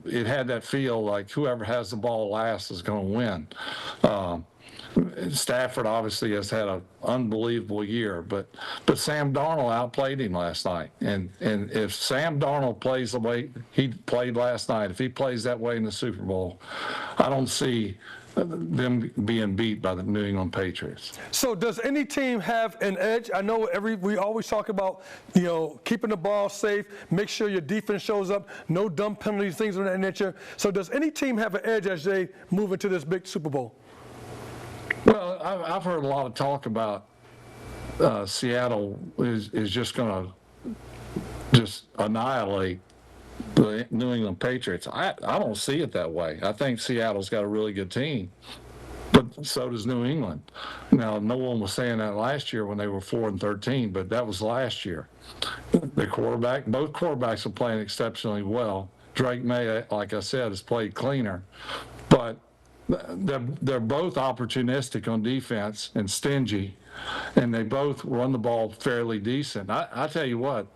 Speaker 19: it had that feel like whoever has the ball last is going to win. Stafford obviously has had an unbelievable year, but Sam Darnold outplayed him last night. And if Sam Darnold plays the way he played last night, if he plays that way in the Super Bowl, I don't see them being beat by the New England Patriots.
Speaker 15: So does any team have an edge? I know we always talk about, keeping the ball safe, make sure your defense shows up, no dumb penalties, things of that nature. So does any team have an edge as they move into this big Super Bowl?
Speaker 19: Well, I've heard a lot of talk about Seattle is just going to just annihilate the New England Patriots. I don't see it that way. I think Seattle's got a really good team, but so does New England. Now, no one was saying that last year when they were 4-13, but that was last year. Both quarterbacks are playing exceptionally well. Drake May, like I said, has played cleaner, but they're both opportunistic on defense and stingy, and they both run the ball fairly decent. I tell you what,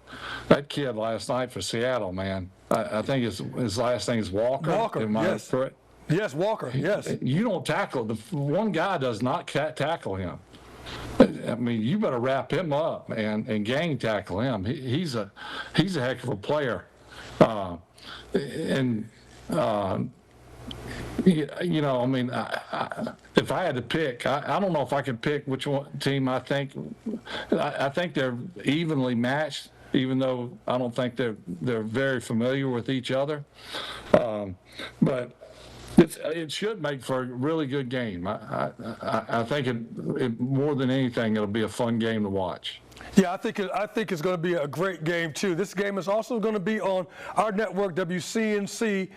Speaker 19: that kid last night for Seattle, man, I think his last name is Walker.
Speaker 15: Walker,
Speaker 19: Am I
Speaker 15: yes.
Speaker 19: correct?
Speaker 15: Yes, Walker, yes.
Speaker 19: You don't tackle. The one guy does not tackle him. I mean, you better wrap him up and gang tackle him. He's a heck of a player. I mean, if I had to pick, I don't know if I could pick which team I think. I think they're evenly matched, even though I don't think they're very familiar with each other. But it should make for a really good game. I think it more than anything, it'll be a fun game to watch.
Speaker 15: Yeah, I think it's going to be a great game too. This game is also going to be on our network, WCNC.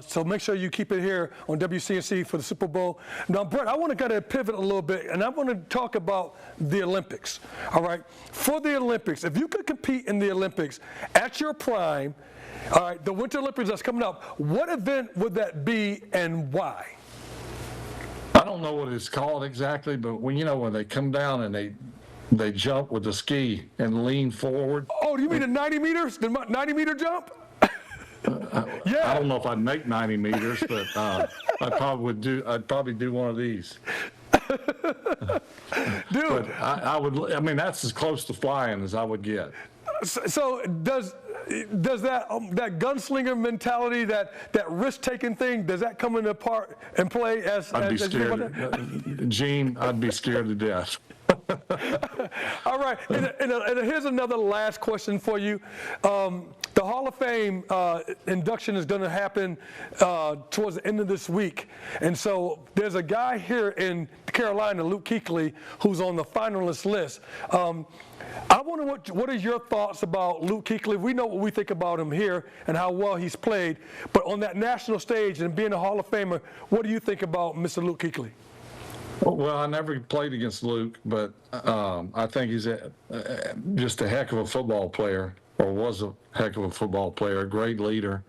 Speaker 15: So make sure you keep it here on WCNC for the Super Bowl. Now, Brett, I want to kind of pivot a little bit, and I want to talk about the Olympics. All right, for the Olympics, if you could compete in the Olympics at your prime, all right, the Winter Olympics that's coming up, what event would that be and why?
Speaker 19: I don't know what it's called exactly, but when they come down and they jump with the ski and lean forward.
Speaker 15: Oh, do you mean the 90 meters? The 90-meter jump?
Speaker 19: Yeah. I don't know if I'd make 90 meters, but I'd probably do one of these.
Speaker 15: Dude.
Speaker 19: But I would. I mean, that's as close to flying as I would get.
Speaker 15: So does that gunslinger mentality, that risk-taking thing, does that come into part and play as?
Speaker 19: I'd be
Speaker 15: as
Speaker 19: scared, Gene. I'd be scared to death.
Speaker 15: All right, and here's another last question for you. The Hall of Fame induction is going to happen towards the end of this week. And so there's a guy here in Carolina, Luke Kuechly, who's on the finalist list. I wonder what are your thoughts about Luke Kuechly? We know what we think about him here and how well he's played. But on that national stage and being a Hall of Famer, what do you think about Mr. Luke Kuechly?
Speaker 19: Well, I never played against Luke, but I think he's just a heck of a football player. or was a heck of a football player, a great leader.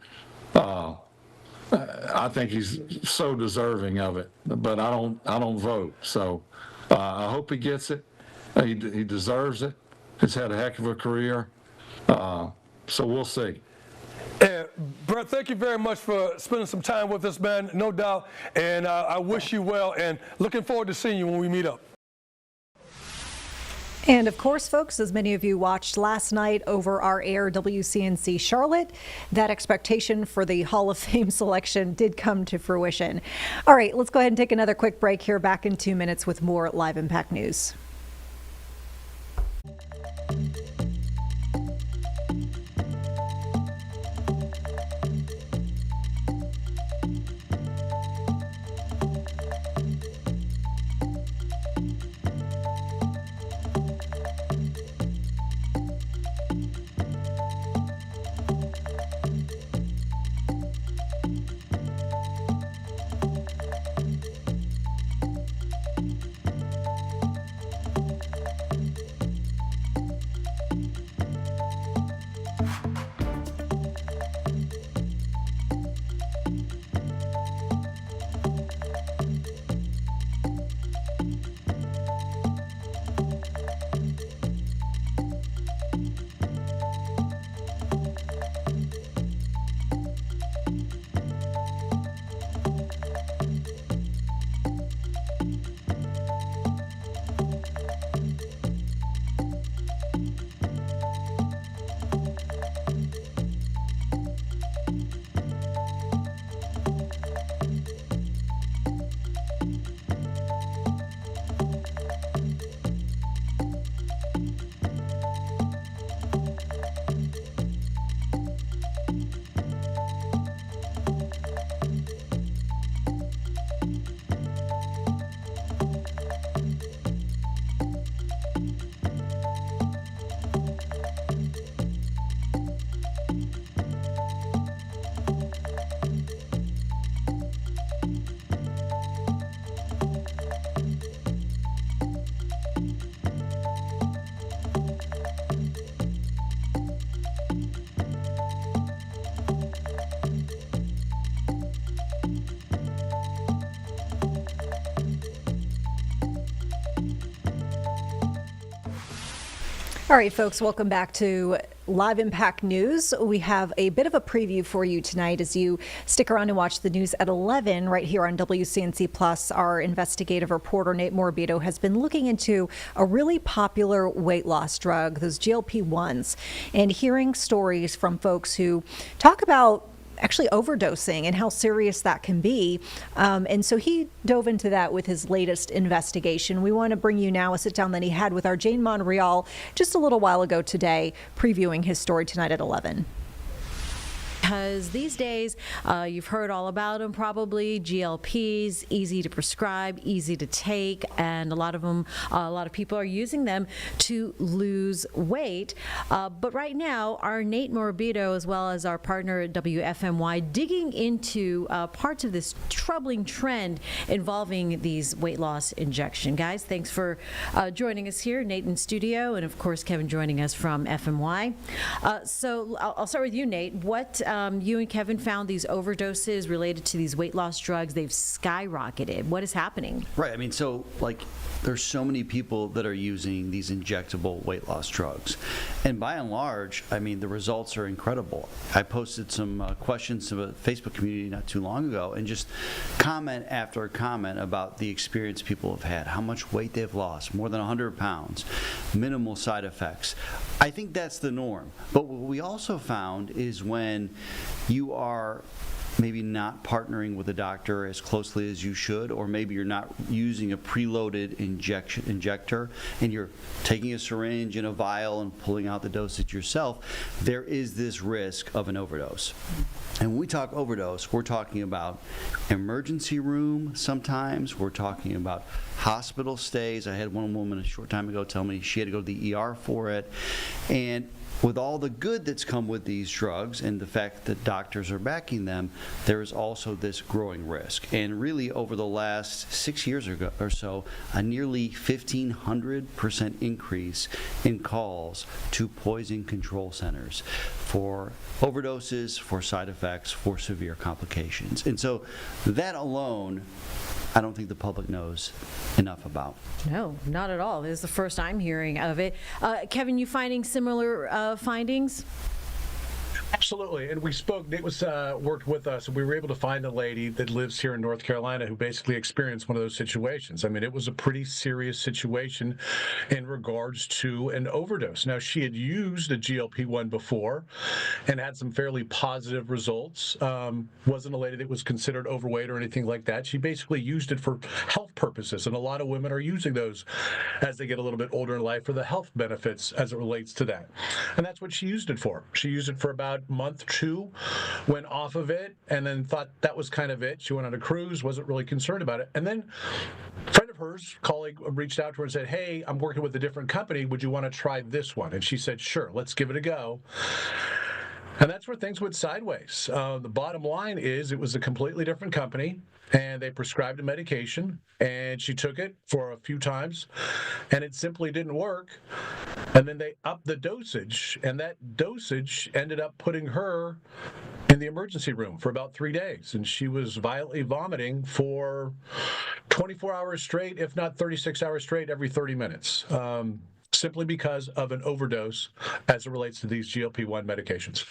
Speaker 19: I think he's so deserving of it, but I don't vote. So I hope he gets it. He deserves it. He's had a heck of a career. So we'll see.
Speaker 15: And Brett, thank you very much for spending some time with us, man, no doubt. And I wish you well, and looking forward to seeing you when we meet up.
Speaker 5: And of course, folks, as many of you watched last night over our air WCNC Charlotte, that expectation for the Hall of Fame selection did come to fruition. All right, let's go ahead and take another quick break here. Back in 2 minutes with more Live Impact News. All right, folks, welcome back to Live Impact News. We have a bit of a preview for you tonight as you stick around and watch the news at 11 right here on WCNC Plus. Our investigative reporter, Nate Morabito, has been looking into a really popular weight loss drug, those GLP-1s, and hearing stories from folks who talk about actually overdosing and how serious that can be. And so he dove into that with his latest investigation. We want to bring you now a sit down that he had with our Jane Monreal just a little while ago today, previewing his story tonight at 11.
Speaker 20: Because these days, you've heard all about them probably, GLPs, easy to prescribe, easy to take, and a lot of people are using them to lose weight. But right now, our Nate Morabito, as well as our partner at WFMY, digging into parts of this troubling trend involving these weight loss injection. Guys, thanks for joining us here, Nate in studio, and of course, Kevin joining us from FMY. So I'll start with you, Nate. What you and Kevin found these overdoses related to these weight loss drugs, they've skyrocketed. What is happening?
Speaker 21: Right. I mean, so like there's so many people that are using these injectable weight loss drugs. And by and large, I mean, the results are incredible. I posted some questions to the Facebook community not too long ago, and just comment after comment about the experience people have had, how much weight they've lost, more than 100 pounds, minimal side effects. I think that's the norm. But what we also found is when you are maybe not partnering with a doctor as closely as you should, or maybe you're not using a preloaded injector and you're taking a syringe and a vial and pulling out the dosage yourself, there is this risk of an overdose. And when we talk overdose, we're talking about emergency room sometimes, we're talking about hospital stays. I had one woman a short time ago tell me she had to go to the ER for it. And with all the good that's come with these drugs and the fact that doctors are backing them, there is also this growing risk. And really, over the last 6 years or so, a nearly 1,500% increase in calls to poison control centers for overdoses, for side effects, for severe complications. And so that alone, I don't think the public knows enough about.
Speaker 20: No, not at all. This is the first I'm hearing of it. Kevin, you finding similar findings?
Speaker 2: Absolutely, and we spoke. Nate was worked with us, and we were able to find a lady that lives here in North Carolina who basically experienced one of those situations. I mean, it was a pretty serious situation in regards to an overdose. Now, she had used a GLP-1 before and had some fairly positive results. Wasn't a lady that was considered overweight or anything like that. She basically used it for health purposes, and a lot of women are using those as they get a little bit older in life for the health benefits as it relates to that. And that's what she used it for. She used it for about month 2, went off of it, and then thought that was kind of it. She went on a cruise, wasn't really concerned about it. And then a friend of hers, colleague, reached out to her and said, hey, I'm working with a different company. Would you want to try this one? And she said, sure, let's give it a go. And that's where things went sideways. The bottom line is it was a completely different company, and they prescribed a medication, and she took it for a few times, and it simply didn't work. And then they upped the dosage, and that dosage ended up putting her in the emergency room for about 3 days, and she was violently vomiting for 24 hours straight, if not 36 hours straight, every 30 minutes. Simply because of an overdose as it relates to these GLP-1 medications.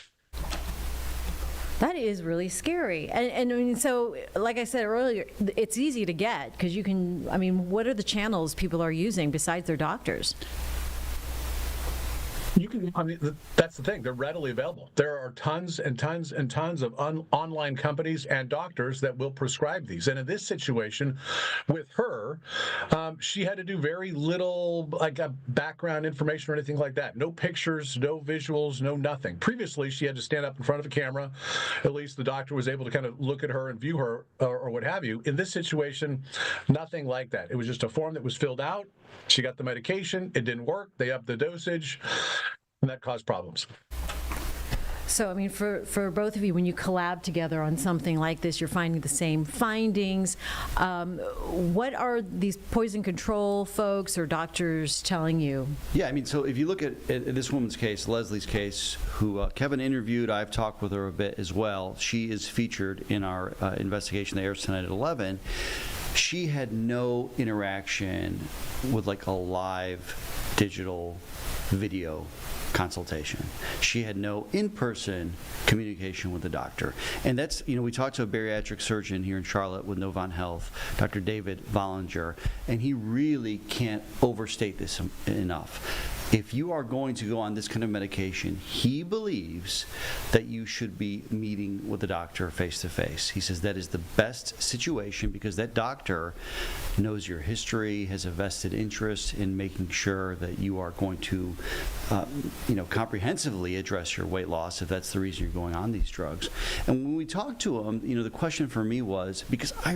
Speaker 20: That is really scary. And I mean, so like I said earlier, it's easy to get because you can, I mean, what are the channels people are using besides their doctors?
Speaker 2: You can, I mean, that's the thing. They're readily available. There are tons and tons and tons of online companies and doctors that will prescribe these. And in this situation with her, she had to do very little, like background information or anything like that. No pictures, no visuals, no nothing. Previously, she had to stand up in front of a camera. At least the doctor was able to kind of look at her and view her or what have you. In this situation, nothing like that. It was just a form that was filled out. She got the medication. It didn't work. They upped the dosage, and that caused problems.
Speaker 20: So, I mean, for both of you, when you collab together on something like this, you're finding the same findings. What are these poison control folks or doctors telling you?
Speaker 21: Yeah, I mean, so if you look at this woman's case, Leslie's case, who Kevin interviewed, I've talked with her a bit as well. She is featured in our investigation that airs tonight at 11. She had no interaction with like a live digital video consultation. She had no in-person communication with the doctor. And that's, you know, we talked to a bariatric surgeon here in Charlotte with Novant Health, Dr. David Vollinger, and he really can't overstate this enough. If you are going to go on this kind of medication, he believes that you should be meeting with the doctor face-to-face. He says that is the best situation because that doctor knows your history, has a vested interest in making sure that you are going to comprehensively address your weight loss if that's the reason you're going on these drugs. And when we talked to him, you know, the question for me was, because I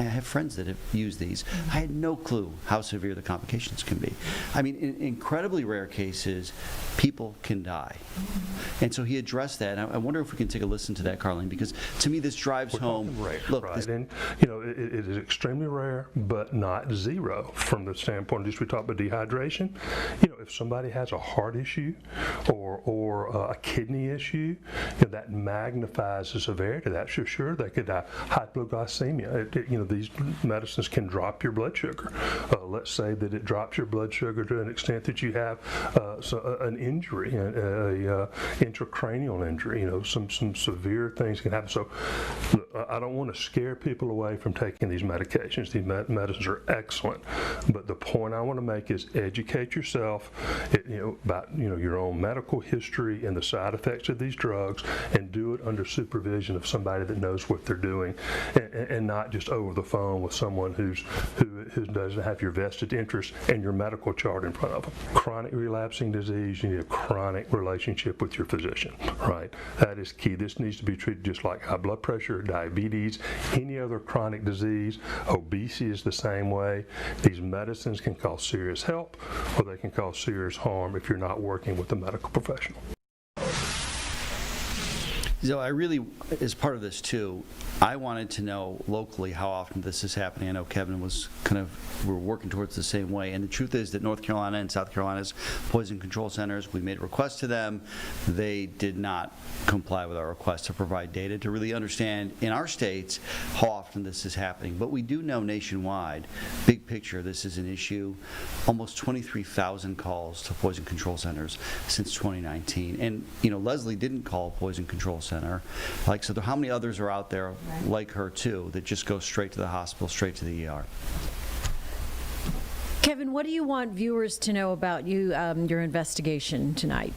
Speaker 21: have friends that have used these, I had no clue how severe the complications can be. I mean, in incredibly rare cases, people can die. And so he addressed that. And I wonder if we can take a listen to that, Carlene, because to me this drives home.
Speaker 22: Rare,
Speaker 21: look,
Speaker 22: right? And you know, it is extremely rare, but not zero from the standpoint. Just we talk about dehydration. You know, if somebody has a heart issue or a kidney issue, you know, that magnifies the severity of that. Sure, they could die. Hypoglycemia. You know, these medicines can drop your blood sugar. Let's say that it drops your blood sugar to an extent that you have an injury, a intracranial injury. You know, some severe things can happen. So I don't want to scare people away from taking these medications. These medicines are excellent, but the point I want to make is educate yourself, about your own medical history and the side effects of these drugs, and do it under supervision of somebody that knows what they're doing, and not just over the phone with someone who doesn't have your vested interest and your medical chart in front of them. Chronic relapsing disease, you need a chronic relationship with your physician, right? That is key. This needs to be treated just like high blood pressure, diabetes, any other chronic disease. Obesity is the same way. These medicines can cause serious help or they can cause serious harm if you're not working with a medical professional.
Speaker 21: So I really, as part of this too, I wanted to know locally how often this is happening. I know Kevin was we're working towards the same way. And the truth is that North Carolina and South Carolina's poison control centers, we made requests to them. They did not comply with our request to provide data to really understand in our states how often this is happening. But we do know nationwide, big picture, this is an issue. Almost 23,000 calls to poison control centers since 2019. And, Leslie didn't call a poison control center. So how many others are out there like her too that just go straight to the hospital, straight to the ER?
Speaker 20: Kevin, what do you want viewers to know about your investigation tonight?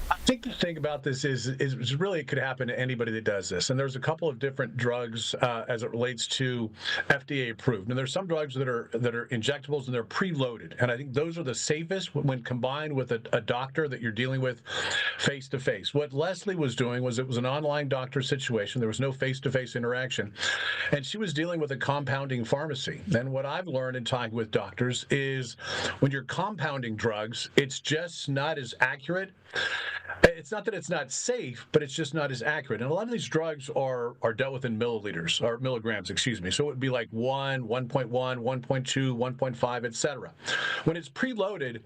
Speaker 2: I think the thing about this is really it could happen to anybody that does this. And there's a couple of different drugs as it relates to FDA approved. And there's some drugs that are injectables and they're preloaded. And I think those are the safest when combined with a doctor that you're dealing with face to face. What Leslie was doing was it was an online doctor situation. There was no face-to-face interaction. And she was dealing with a compounding pharmacy. And what I've learned in talking with doctors is when you're compounding drugs, it's just not as accurate. It's not that it's not safe, but it's just not as accurate. And a lot of these drugs are dealt with in milliliters, or milligrams, excuse me. So it would be like 1, 1.1, 1.2, 1.5, etc. When it's preloaded,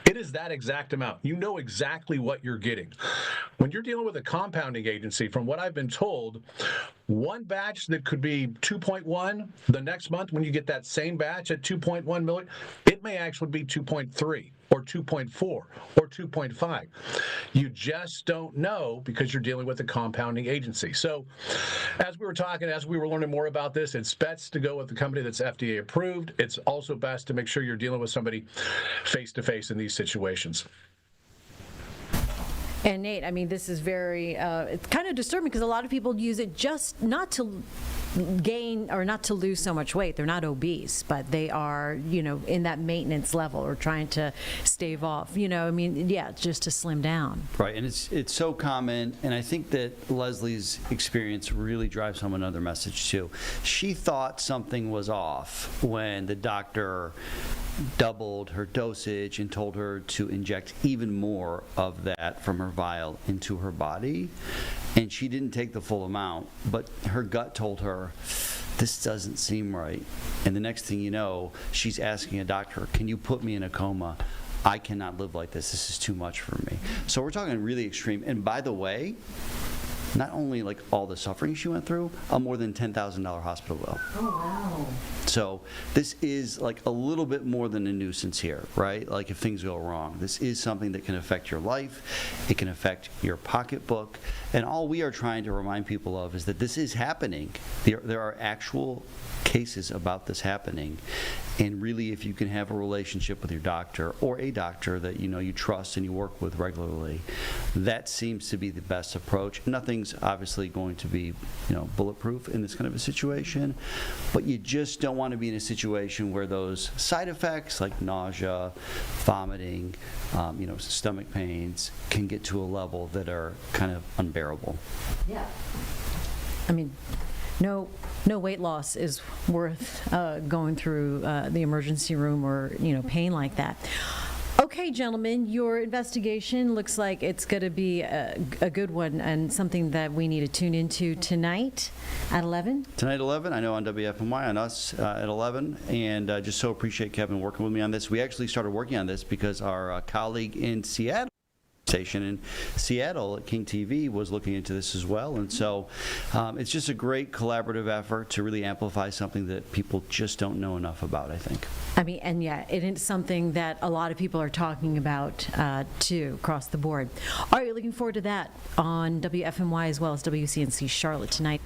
Speaker 2: it is that exact amount. You know exactly what you're getting. When you're dealing with a compounding agency, from what I've been told, one batch that could be 2.1, the next month when you get that same batch at 2.1 milli, it may actually be 2.3. Or 2.4 or 2.5. You just don't know because you're dealing with a compounding agency. So as we were learning more about this, it's best to go with the company that's FDA approved. It's also best to make sure you're dealing with somebody face to face in these situations.
Speaker 20: And Nate, this is very, it's kind of disturbing because a lot of people use it just not to gain or not to lose so much weight. They're not obese, but they are, in that maintenance level or trying to stave off, just to slim down.
Speaker 21: Right, and it's so common, and I think that Leslie's experience really drives home another message too. She thought something was off when the doctor doubled her dosage and told her to inject even more of that from her vial into her body, and she didn't take the full amount, but her gut told her, this doesn't seem right. And the next thing you know, she's asking a doctor, can you put me in a coma? I cannot live like this. This is too much for me. So we're talking really extreme. And by the way, not only all the suffering she went through, a more than $10,000 hospital bill.
Speaker 20: Oh, wow.
Speaker 21: So this is a little bit more than a nuisance here, right? If things go wrong. This is something that can affect your life. It can affect your pocketbook. And all we are trying to remind people of is that this is happening. There are actual cases about this happening. And really, if you can have a relationship with your doctor or a doctor that you trust and you work with regularly, that seems to be the best approach. Nothing's obviously going to be bulletproof in this kind of a situation, but you just don't want to be in a situation where those side effects like nausea, vomiting, stomach pains can get to a level that are kind of unbearable.
Speaker 20: Yeah. No weight loss is worth going through the emergency room or pain like that. Okay, gentlemen, your investigation looks like it's going to be a good one and something that we need to tune into tonight at 11.
Speaker 21: Tonight at 11, I know on WFMY, on us at 11, and I just so appreciate Kevin working with me on this. We actually started working on this because our colleague in Seattle, station in Seattle at King TV was looking into this as well, and so it's just a great collaborative effort to really amplify something that people just don't know enough about, I think.
Speaker 20: And yeah, it is something that a lot of people are talking about too, across the board. All right, looking forward to that on WFMY as well as WCNC Charlotte tonight.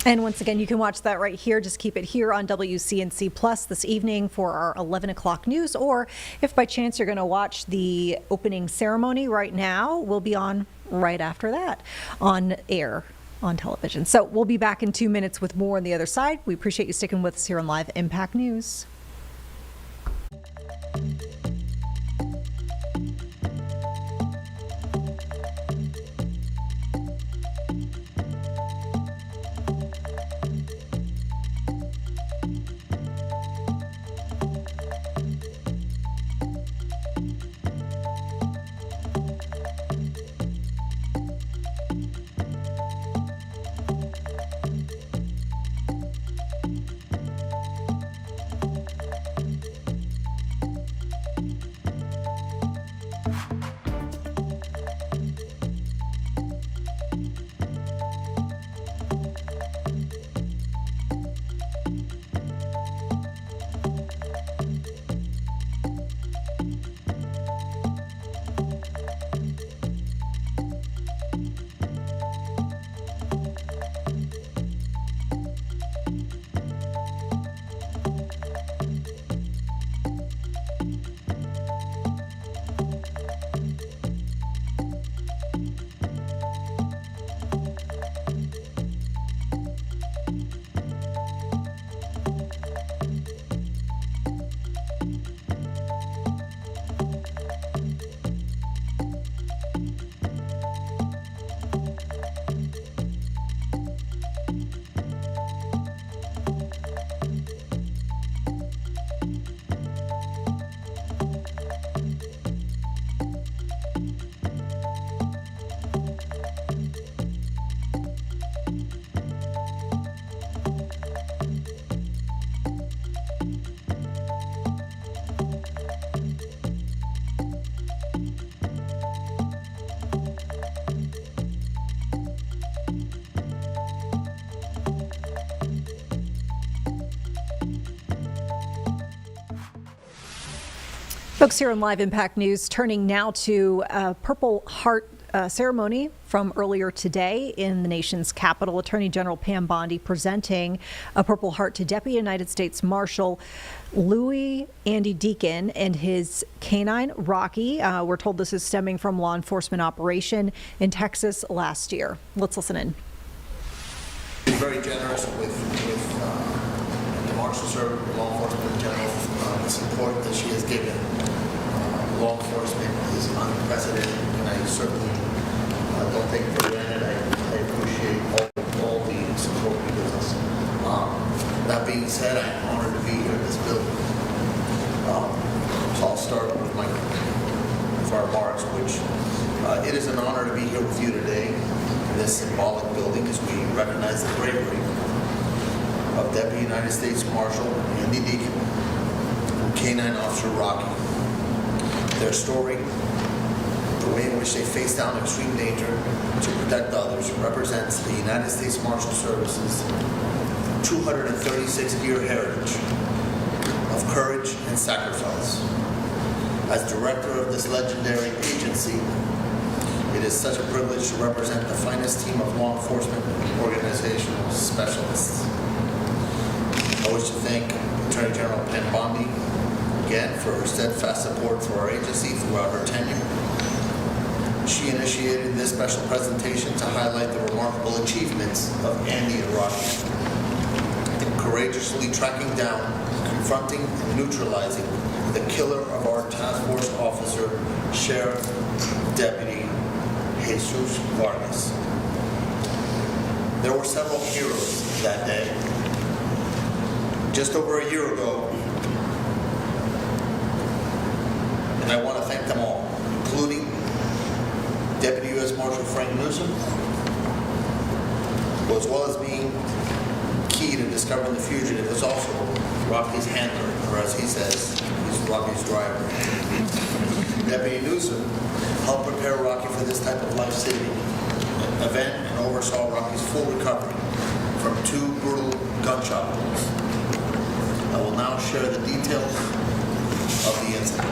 Speaker 5: And once again, you can watch that right here. Just keep it here on WCNC Plus this evening for our 11 o'clock news. Or if by chance you're going to watch the opening ceremony right now, we'll be on right after that on air. on television. So we'll be back in 2 minutes with more on the other side. We appreciate you sticking with us here on Live Impact News. Folks, here on Live Impact News, turning now to a Purple Heart ceremony from earlier today in the nation's capital. Attorney General Pam Bondi presenting a Purple Heart to Deputy United States Marshal Louis Andy Deacon and his canine Rocky. We're told this is stemming from law enforcement operation in Texas last year. Let's listen in.
Speaker 1: She's very generous with the Marshal Service, law enforcement in general, the support that she has given. Law enforcement is unprecedented, and I certainly don't take it for granted. I appreciate all the support he gives us. That being said, I'm honored to be here in this building. So I'll start with my remarks, which it is an honor to be here with you today in this symbolic building as we recognize the bravery of Deputy United States Marshal Andy Deacon and Canine Officer Rocky. Their story, the way in which they face down extreme danger to protect others, represents the United States Marshal Service's 236-year heritage of courage and sacrifice. As director of this legendary agency, it is such a privilege to represent the finest team of law enforcement organizational specialists. I wish to thank Attorney General Pam Bondi again for her steadfast support for our agency throughout her tenure. She initiated this special presentation to highlight the remarkable achievements of Andy and Rocky in courageously tracking down, confronting, and neutralizing the killer of our task force officer, Sheriff Deputy Jesus Vargas. There were several heroes that day. Just over a year ago, and I want to thank them all, including Deputy U.S. Marshal Frank Newsom, who, as well as being key to discovering the fugitive, was also Rocky's handler, or as he says, he's Rocky's driver. Deputy Newsom helped prepare Rocky for this type of life-saving event and oversaw Rocky's full recovery from 2 brutal gunshot wounds. I will now share the details of the incident.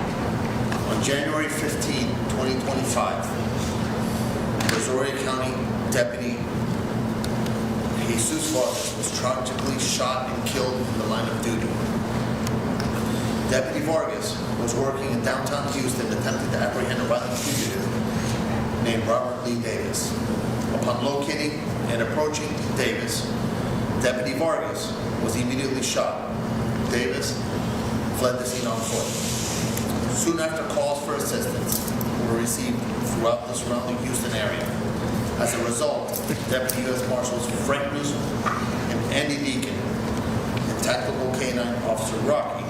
Speaker 1: On January 15, 2025, Brazoria County Deputy Jesus Vargas was tragically shot and killed in the line of duty. Deputy Vargas was working in downtown Houston attempting to apprehend a violent fugitive named Robert Lee Davis. Upon locating and approaching Davis, Deputy Vargas was immediately shot. Davis fled the scene on foot. Soon after, calls for assistance were received throughout the surrounding Houston area. As a result, Deputy U.S. Marshals Frank Newsom and Andy Deacon and Tactical Canine Officer Rocky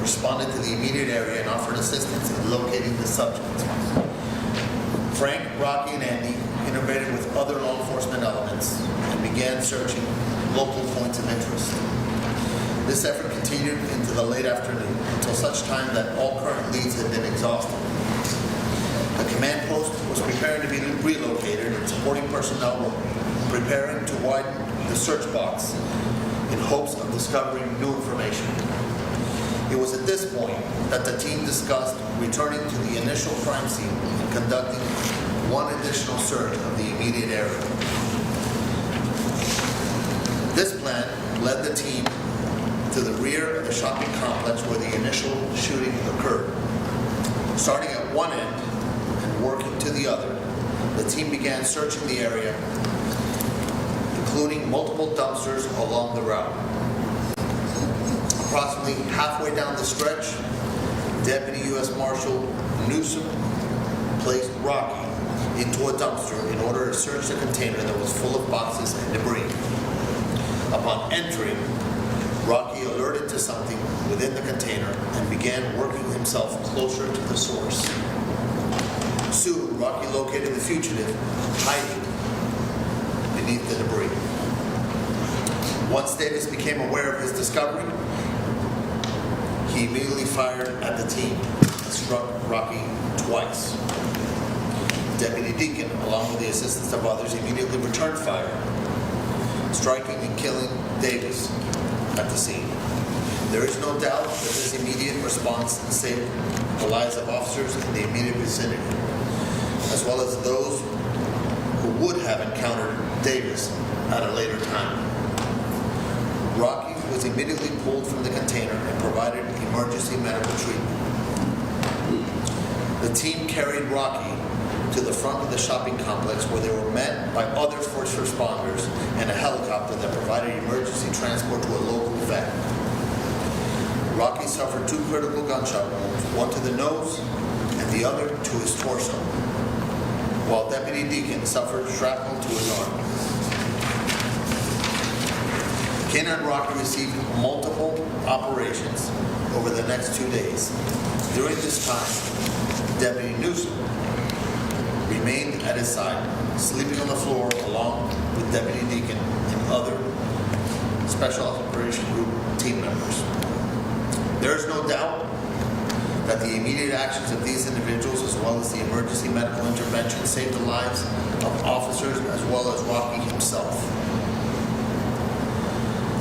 Speaker 1: responded to the immediate area and offered assistance in locating the subject. Frank, Rocky, and Andy integrated with other law enforcement elements and began searching local points of interest. This effort continued into the late afternoon until such time that all current leads had been exhausted. The command post was preparing to be relocated and supporting personnel were preparing to widen the search box in hopes of discovering new information. It was at this point that the team discussed returning to the initial crime scene and conducting one additional search of the immediate area. This plan led the team to the rear of the shopping complex where the initial shooting occurred. Starting at one end and working to the other, the team began searching the area, including multiple dumpsters along the route. Approximately halfway down the stretch, Deputy U.S. Marshal Newsom placed Rocky into a dumpster in order to search the container that was full of boxes and debris. Upon entering, Rocky alerted to something within the container and began working himself closer to the source. Soon, Rocky located the fugitive hiding beneath the debris. Once Davis became aware of his discovery, he immediately fired at the team and struck Rocky twice. Deputy Deacon, along with the assistance of others, immediately returned fire, striking and killing Davis at the scene. There is no doubt that this immediate response saved the lives of officers in the immediate vicinity, as well as those who would have encountered Davis at a later time. Rocky was immediately pulled from the container and provided emergency medical treatment. The team carried Rocky to the front of the shopping complex where they were met by other first responders and a helicopter that provided emergency transport to a local vet. Rocky suffered 2 critical gunshot wounds, one to the nose and the other to his torso, while Deputy Deacon suffered shrapnel to his arm. Canine Rocky received multiple operations over the next 2 days. During this time, Deputy Newsom remained at his side, sleeping on the floor along with Deputy Deacon and other Special Operation Group team members. There is no doubt that the immediate actions of these individuals, as well as the emergency medical intervention, saved the lives of officers as well as Rocky himself.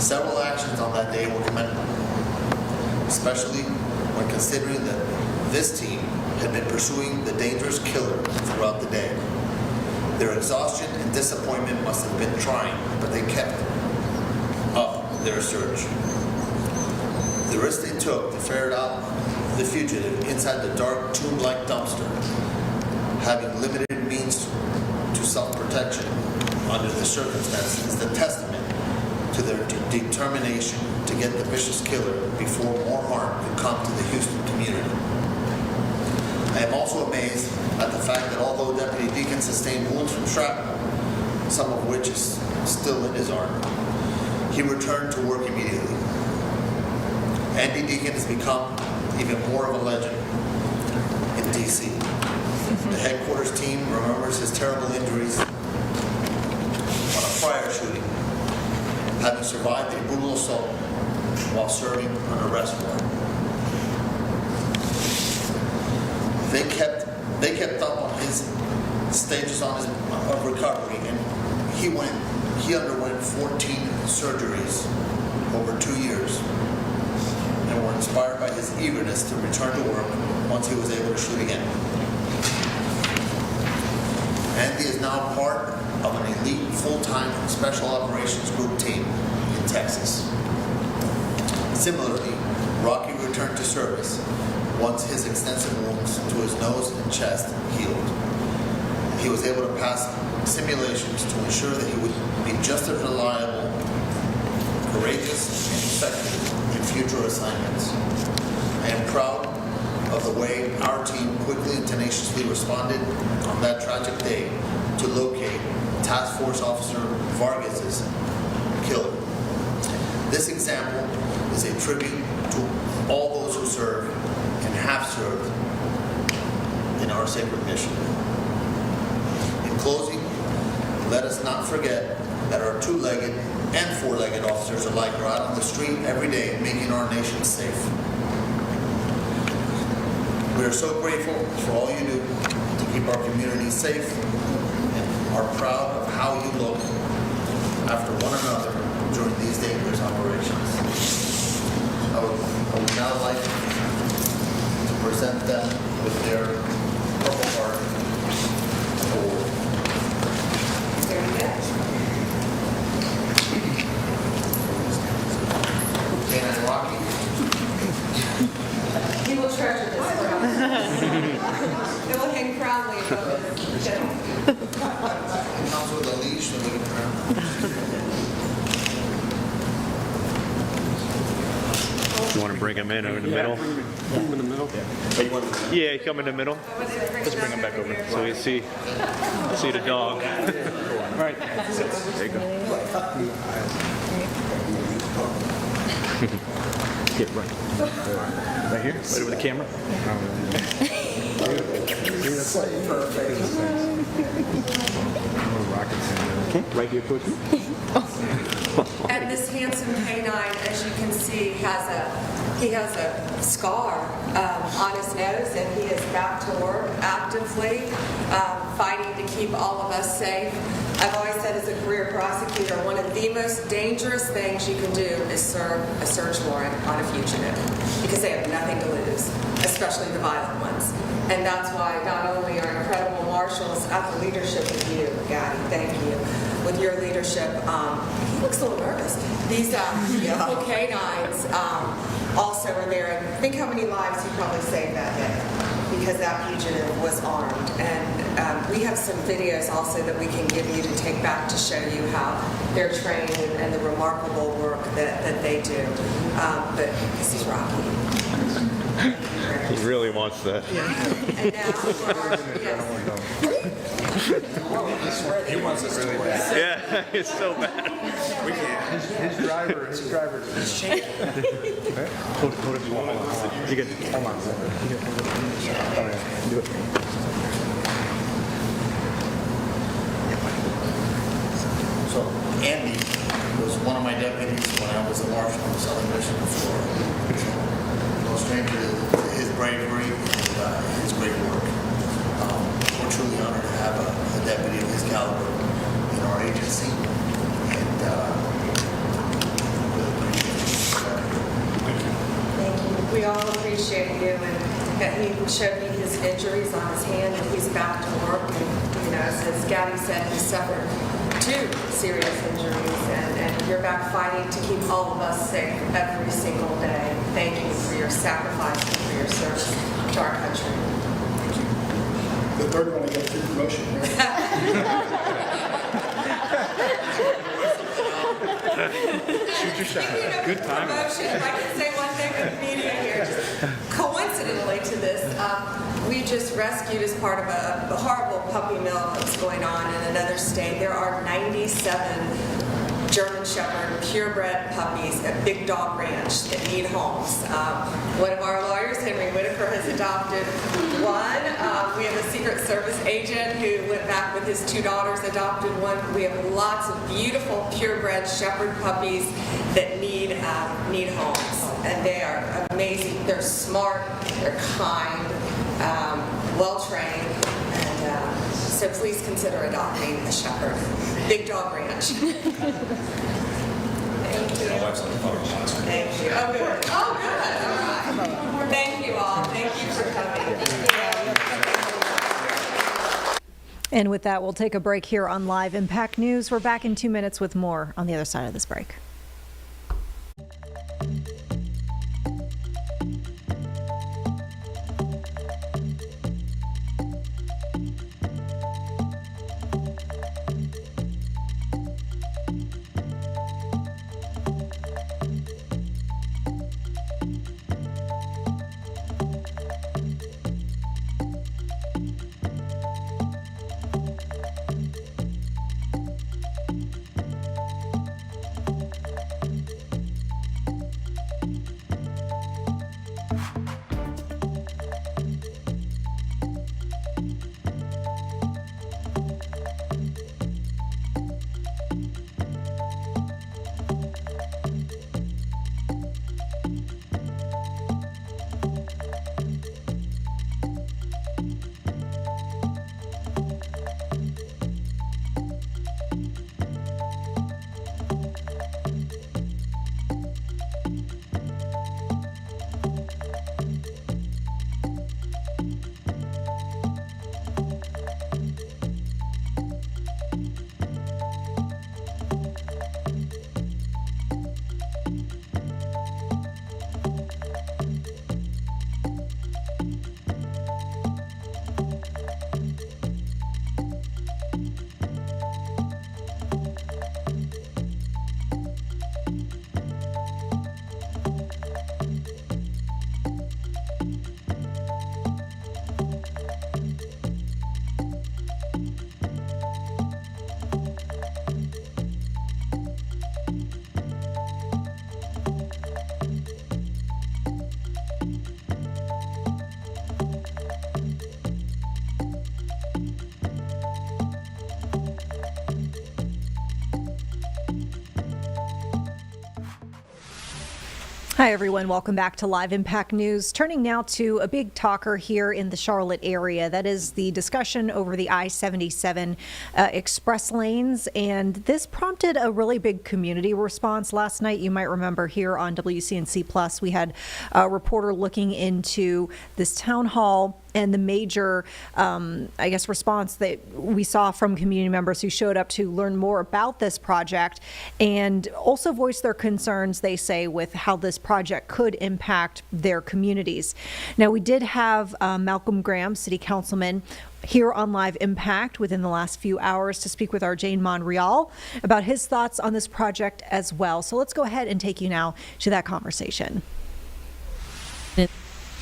Speaker 1: Several actions on that day were commendable, especially when considering that this team had been pursuing the dangerous killer throughout the day. Their exhaustion and disappointment must have been trying, but they kept up their search. The risk they took to ferret out the fugitive inside the dark tomb-like dumpster, having limited means to self-protection under the circumstances, is the testament to their determination to get the vicious killer before more harm could come to the Houston community. I am also amazed at the fact that although Deputy Deacon sustained wounds from shrapnel, some of which is still in his arm, he returned to work immediately. Andy Deacon has become even more of a legend in D.C. The headquarters team remembers his terrible injuries on a prior shooting, having survived a brutal assault while serving an arrest warrant. They kept up on his stages of recovery, and he underwent 14 surgeries over 2 years, and were inspired by his eagerness to return to work once he was able to shoot again. Andy is now part of an elite full-time Special Operations Group team in Texas. Similarly, Rocky returned to service once his extensive wounds to his nose and chest healed. he was able to pass simulations to ensure that he would be just as reliable, courageous, and effective in future assignments. I am proud of the way our team quickly and tenaciously responded on that tragic day to locate Task Force Officer Vargas's killer. This example is a tribute to all those who serve and have served in our sacred mission. In closing, let us not forget that our two-legged and four-legged officers alike are out on the street every day making our nation safe. We are so grateful for all you do to keep our communities safe and are proud of how you look after one another during these dangerous operations. I would now like to present them with their Purple Heart Award. Very good. Canine Rocky.
Speaker 9: He will treasure this for us. It will hang proudly above his chest.
Speaker 1: It comes with a leash so we can
Speaker 4: You want to bring him in over the middle?
Speaker 13: Bring him in the middle?
Speaker 4: Yeah, come in the middle. Let's bring him back over so we see the dog. Right. There you go. Get right here, right over the camera. Okay, right here, Coach.
Speaker 9: And this handsome canine, as you can see, he has a scar on his nose, and he is back to work actively, fighting to keep all of us safe. I've always said as a career prosecutor, one of the most dangerous things you can do is serve a search warrant on a fugitive, because they have nothing to lose, especially the violent ones. And that's why not only our incredible marshals at the leadership of you, Gaddy, thank you, with your leadership, he looks a little nervous. These beautiful canines also are there. And think how many lives you probably saved that day, because that fugitive was armed. And we have some videos also that we can give you to take back to show you how they're trained and the remarkable work that they do. But this is Rocky.
Speaker 4: He really wants that.
Speaker 9: And now,
Speaker 6: He wants us really bad.
Speaker 4: Yeah, it's so bad.
Speaker 6: We can't. His driver is shaking.
Speaker 4: Hold it if you want. You good? Hold on. Do it.
Speaker 1: So Andy was one of my deputies when I was a marshal on the Southern Mission of Florida. So, no stranger to his bravery and his great work. We're truly honored to have a deputy of his caliber in our agency, and really appreciate it.
Speaker 9: thank you. We all appreciate you, and that he showed me his injuries on his hand, and he's back to work. And, as Gabby said, he suffered 2 serious injuries, and you're back fighting to keep all of us safe every single day. Thank you for your sacrifice and for your service to our country.
Speaker 3: The third one, I get a free promotion.
Speaker 4: Shoot your shot. Good timing.
Speaker 9: Promotion, if I can say one thing with the media here. Coincidentally to this, we just rescued as part of a horrible puppy mill that's going on in another state. There are 97 German Shepherd purebred puppies at Big Dog Ranch that need homes. One of our lawyers, Henry Whitaker, has adopted one. We have a Secret Service agent who went back with his 2 daughters, adopted one. We have lots of beautiful purebred Shepherd puppies that need homes, and they are amazing. They're smart, they're kind, well-trained, and so please consider adopting a Shepherd. Big Dog Ranch. Thank you.
Speaker 6: My wife's on the phone.
Speaker 9: Thank you. Oh, good. Oh, good. All right. Thank you all. Thank you for coming.
Speaker 5: And with that, we'll take a break here on Live Impact News. We're back in 2 minutes with more on the other side of this break. Hi, everyone. Welcome back to Live Impact News. Turning now to a big talker here in the Charlotte area. That is the discussion over the I-77 express lanes. And this prompted a really big community response last night. You might remember here on WCNC Plus, we had a reporter looking into this town hall and the major, response that we saw from community members who showed up to learn more about this project and also voice their concerns, they say, with how this project could impact their communities. Now, we did have Malcolm Graham, city councilman, here on Live Impact within the last few hours to speak with our Jane Monreal about his thoughts on this project as well. So let's go ahead and take you now to that conversation.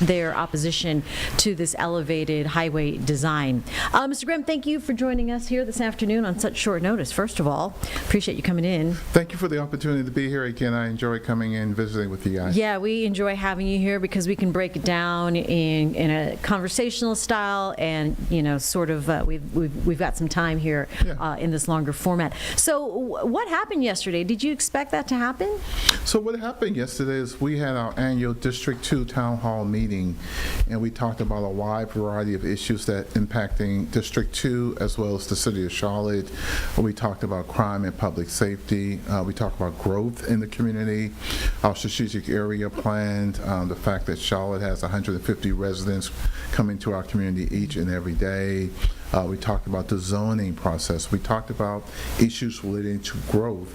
Speaker 20: Their opposition to this elevated highway design. Mr. Graham, thank you for joining us here this afternoon on such short notice. First of all, appreciate you coming in.
Speaker 7: Thank you for the opportunity to be here again. I enjoy coming in, visiting with you guys.
Speaker 20: Yeah, we enjoy having you here because we can break it down in a conversational style, and we've got some time here in this longer format. So, what happened yesterday? Did you expect that to happen?
Speaker 7: So, what happened yesterday is we had our annual District 2 Town Hall meeting, and we talked about a wide variety of issues that impacting District 2 as well as the city of Charlotte. We talked about crime and public safety. We talked about growth in the community, our strategic area plan, the fact that Charlotte has 150 residents coming to our community each and every day. We talked about the zoning process. We talked about issues relating to growth.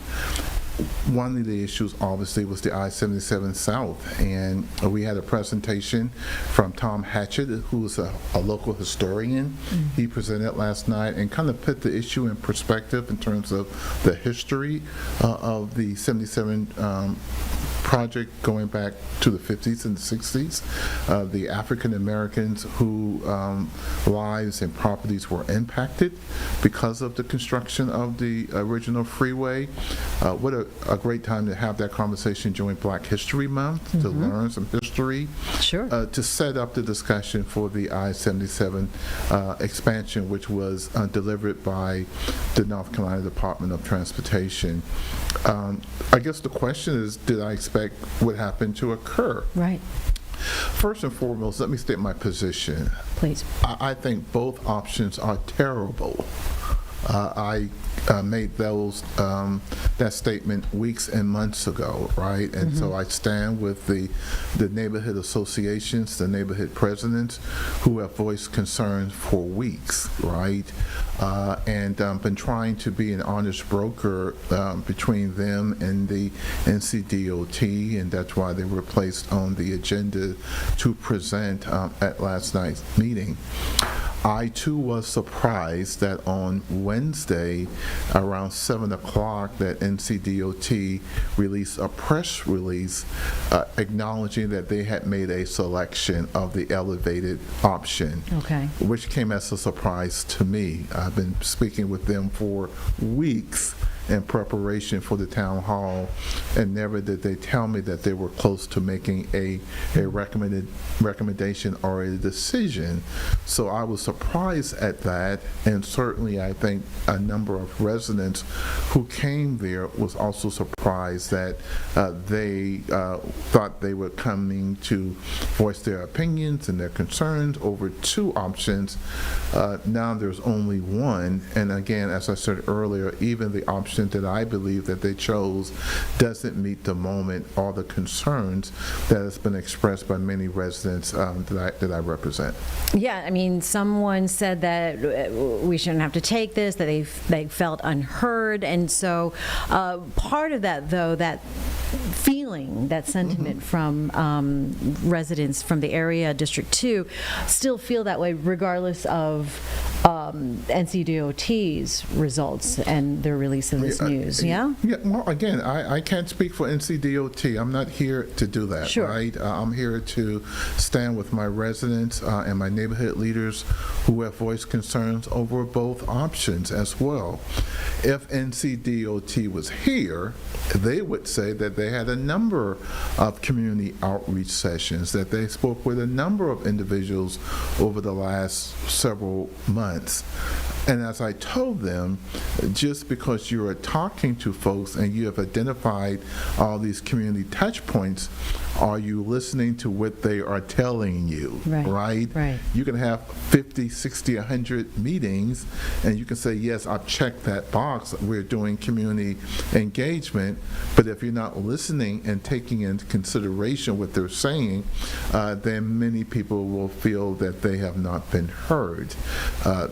Speaker 7: One of the issues, obviously, was the I-77 South, and we had a presentation from Tom Hatchett, who's a local historian. He presented last night and kind of put the issue in perspective in terms of the history of the 77 project going back to the 50s and the 60s. The African Americans who lives and properties were impacted because of the construction of the original freeway. What a great time to have that conversation during Black History Month, to learn some history, to set up the discussion for the I-77 expansion, which was delivered by the North Carolina Department of Transportation. I guess the question is, did I expect what happened to occur?
Speaker 20: Right.
Speaker 7: First and foremost, let me state my position.
Speaker 20: Please.
Speaker 7: I think both options are terrible. I made that statement weeks and months ago, right? And so I stand with the neighborhood associations, the neighborhood presidents who have voiced concerns for weeks, right? And been trying to be an honest broker between them and the NCDOT, and that's why they were placed on the agenda to present at last night's meeting. I too was surprised that on Wednesday around 7 o'clock that NCDOT released a press release acknowledging that they had made a selection of the elevated option, which came as a surprise to me. I've been speaking with them for weeks in preparation for the town hall, and never did they tell me that they were close to making a recommendation or a decision. So I was surprised at that, and certainly I think a number of residents who came there was also surprised that they thought they were coming to voice their opinions and their concerns over two options. Now there's only one, and again, as I said earlier, even the option that I believe that they chose doesn't meet the moment or the concerns that has been expressed by many residents that I represent.
Speaker 20: Yeah, I mean, someone said that we shouldn't have to take this, that they felt unheard, and so part of that, though, that feeling, that sentiment from residents from the area, District 2, still feel that way regardless of NCDOT's results and their release of this news, yeah?
Speaker 7: Yeah, well, again, I can't speak for NCDOT. I'm not here to do that, right? I'm here to stand with my residents and my neighborhood leaders who have voiced concerns over both options as well. If NCDOT was here, they would say that they had a number of community outreach sessions, that they spoke with a number of individuals over the last several months. And as I told them, just because you are talking to folks and you have identified all these community touch points, are you listening to what they are telling you, right?
Speaker 20: Right.
Speaker 7: You can have 50, 60, 100 meetings, and you can say, yes, I've checked that box, we're doing community engagement, but if you're not listening and taking into consideration what they're saying, then many people will feel that they have not been heard.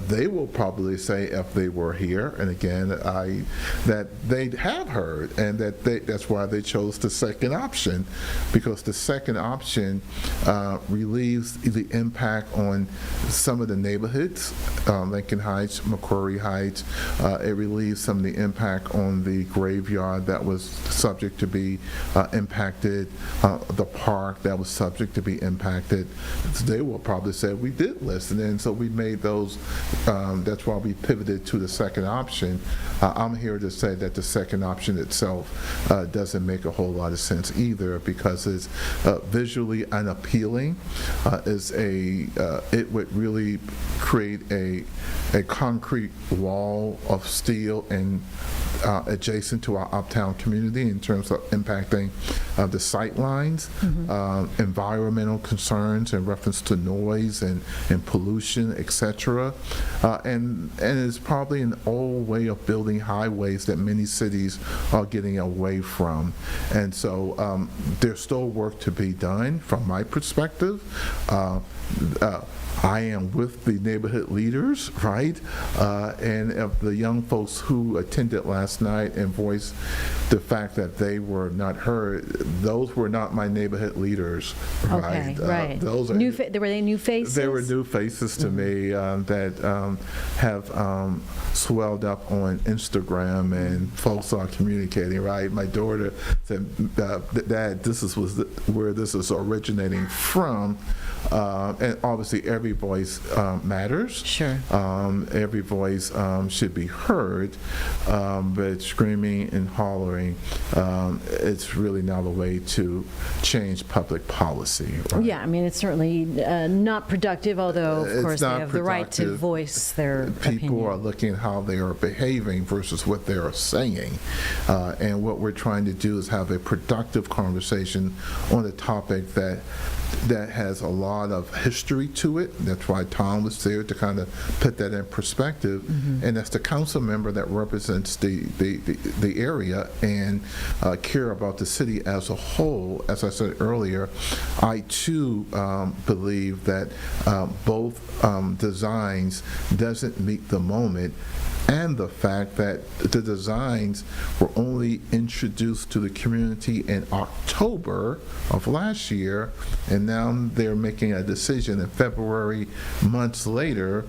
Speaker 7: They will probably say, if they were here, and again, that they have heard, and that's why they chose the second option, because the second option relieves the impact on some of the neighborhoods, Lincoln Heights, McCrory Heights. It relieves some of the impact on the graveyard that was subject to be impacted, the park that was subject to be impacted. They will probably say, we did listen, and so we made those, that's why we pivoted to the second option. I'm here to say that the second option itself doesn't make a whole lot of sense either, because it's visually unappealing. It would really create a concrete wall of steel and adjacent to our uptown community in terms of impacting the sight lines, environmental concerns in reference to noise and pollution, etc. And it's probably an old way of building highways that many cities are getting away from. And so there's still work to be done from my perspective. I am with the neighborhood leaders, right? And of the young folks who attended last night and voiced the fact that they were not heard, those were not my neighborhood leaders, right?
Speaker 20: Okay, right.
Speaker 7: Those are
Speaker 20: were they new faces?
Speaker 7: They were new faces to me that have swelled up on Instagram, and folks are communicating, right? My daughter said, Dad, this is where this is originating from. And obviously every voice matters.
Speaker 20: Sure.
Speaker 7: Every voice should be heard, but screaming and hollering, it's really not a way to change public policy. Right?
Speaker 20: Yeah, I mean, it's certainly not productive, although, of course, they have the right to voice their opinion.
Speaker 7: People are looking at how they are behaving versus what they are saying. And what we're trying to do is have a productive conversation on a topic that has a lot of history to it. That's why Tom was there to kind of put that in perspective. And as the council member that represents the area and care about the city as a whole, as I said earlier, I too believe that both designs doesn't meet the moment, and the fact that the designs were only introduced to the community in October of last year, and now they're making a decision in February, months later,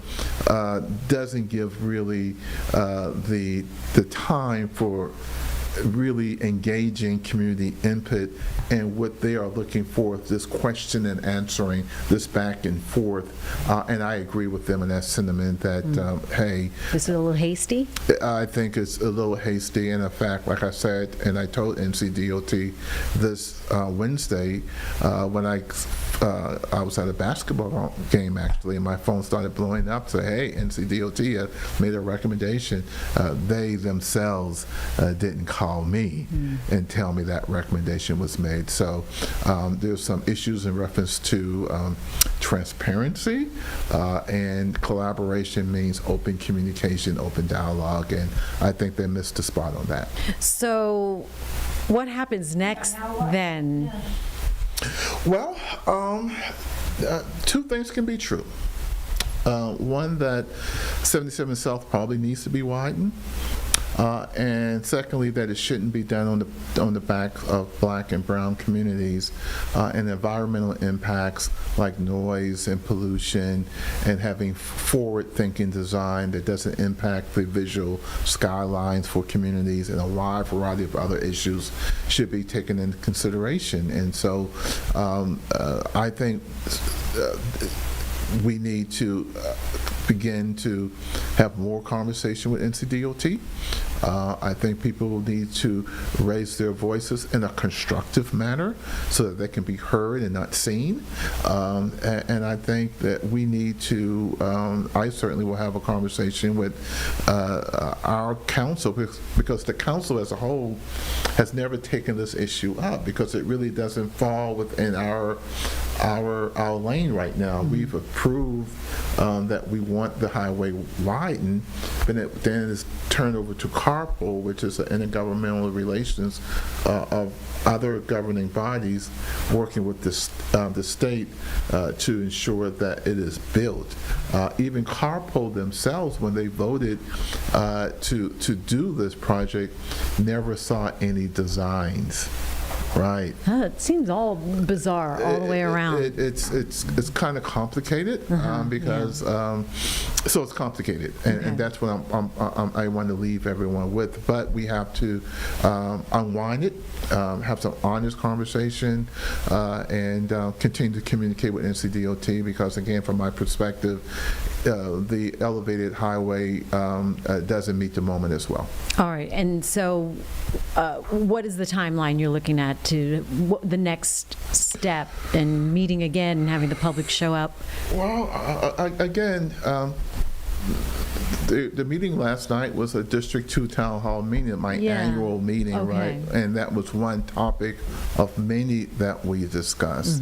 Speaker 7: doesn't give really the time for really engaging community input and what they are looking for, this question and answering, this back and forth. And I agree with them in that sentiment that, hey.
Speaker 20: Is it a little hasty?
Speaker 7: I think it's a little hasty. And in fact, like I said, and I told NCDOT this Wednesday, when I was at a basketball game, actually, and my phone started blowing up, say, hey, NCDOT made a recommendation. They themselves didn't call me and tell me that recommendation was made. So there's some issues in reference to transparency, and collaboration means open communication, open dialogue, and I think they missed the spot on that.
Speaker 20: So what happens next then?
Speaker 7: Well, two things can be true. One, that 77 South probably needs to be widened. And secondly, that it shouldn't be done on the back of Black and brown communities, and environmental impacts like noise and pollution, and having forward-thinking design that doesn't impact the visual skylines for communities, and a wide variety of other issues should be taken into consideration. And so I think we need to begin to have more conversation with NCDOT. I think people need to raise their voices in a constructive manner so that they can be heard and not seen. And I think that we need to, I certainly will have a conversation with our council, because the council as a whole has never taken this issue up, because it really doesn't fall within our lane right now. We've approved that we want the highway widened, but then it's turned over to carpool, which is an intergovernmental relations of other governing bodies working with the state to ensure that it is built. Even carpool themselves, when they voted to do this project, never saw any designs. Right.
Speaker 20: It seems all bizarre all the way around.
Speaker 7: It's kind of complicated because so it's complicated, and that's what I want to leave everyone with. But we have to unwind it, have some honest conversation, and continue to communicate with NCDOT, because again, from my perspective, the elevated highway doesn't meet the moment as well.
Speaker 20: All right, and so what is the timeline you're looking at to the next step, and meeting again and having the public show up?
Speaker 7: Well, again, the meeting last night was a District 2 Town Hall meeting, my annual meeting, right? And that was one topic of many that we discussed.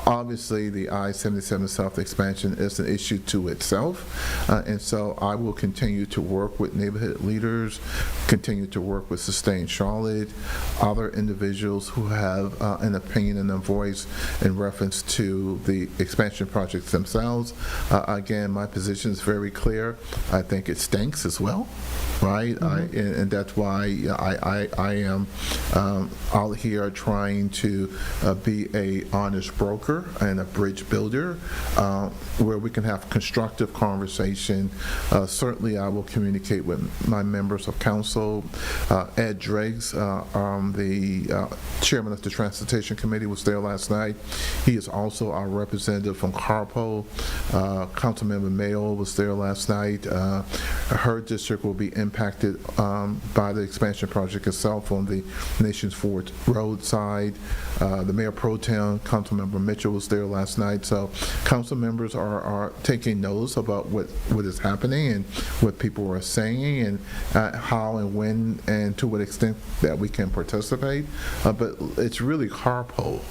Speaker 7: Obviously, the I-77 South expansion is an issue to itself, and so I will continue to work with neighborhood leaders, continue to work with Sustain Charlotte, other individuals who have an opinion and a voice in reference to the expansion projects themselves. Again, my position is very clear. I think it stinks as well, right? And that's why I am out here trying to be a honest broker and a bridge builder, where we can have constructive conversation. Certainly, I will communicate with my members of council. Ed Driggs, the chairman of the Transportation Committee, was there last night. He is also our representative from Carpo. Councilmember Mayo was there last night. Her district will be impacted by the expansion project itself on the Nations Ford Road side. The Mayor Pro Tem, Councilmember Mitchell, was there last night. So council members are taking notice about what is happening and what people are saying, and how and when and to what extent that we can participate. But it's really carpool.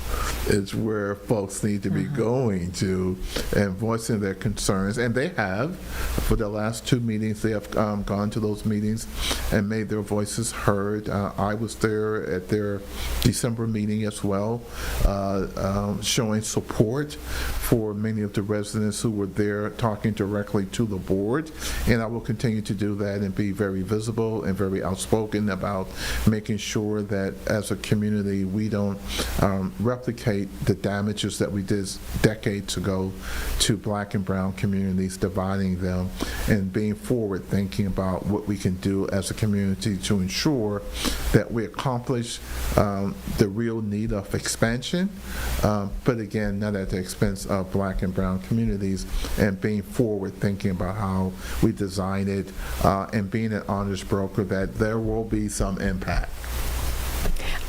Speaker 7: It's where folks need to be going to and voicing their concerns. And they have, for the last 2 meetings, they have gone to those meetings and made their voices heard. I was there at their December meeting as well, showing support for many of the residents who were there, talking directly to the board. And I will continue to do that and be very visible and very outspoken about making sure that as a community we don't replicate the damages that we did decades ago to black and brown communities, dividing them, and being forward thinking about what we can do as a community to ensure that we accomplish the real need of expansion, but again, not at the expense of black and brown communities, and being forward thinking about how we design it, and being an honest broker that there will be some impact.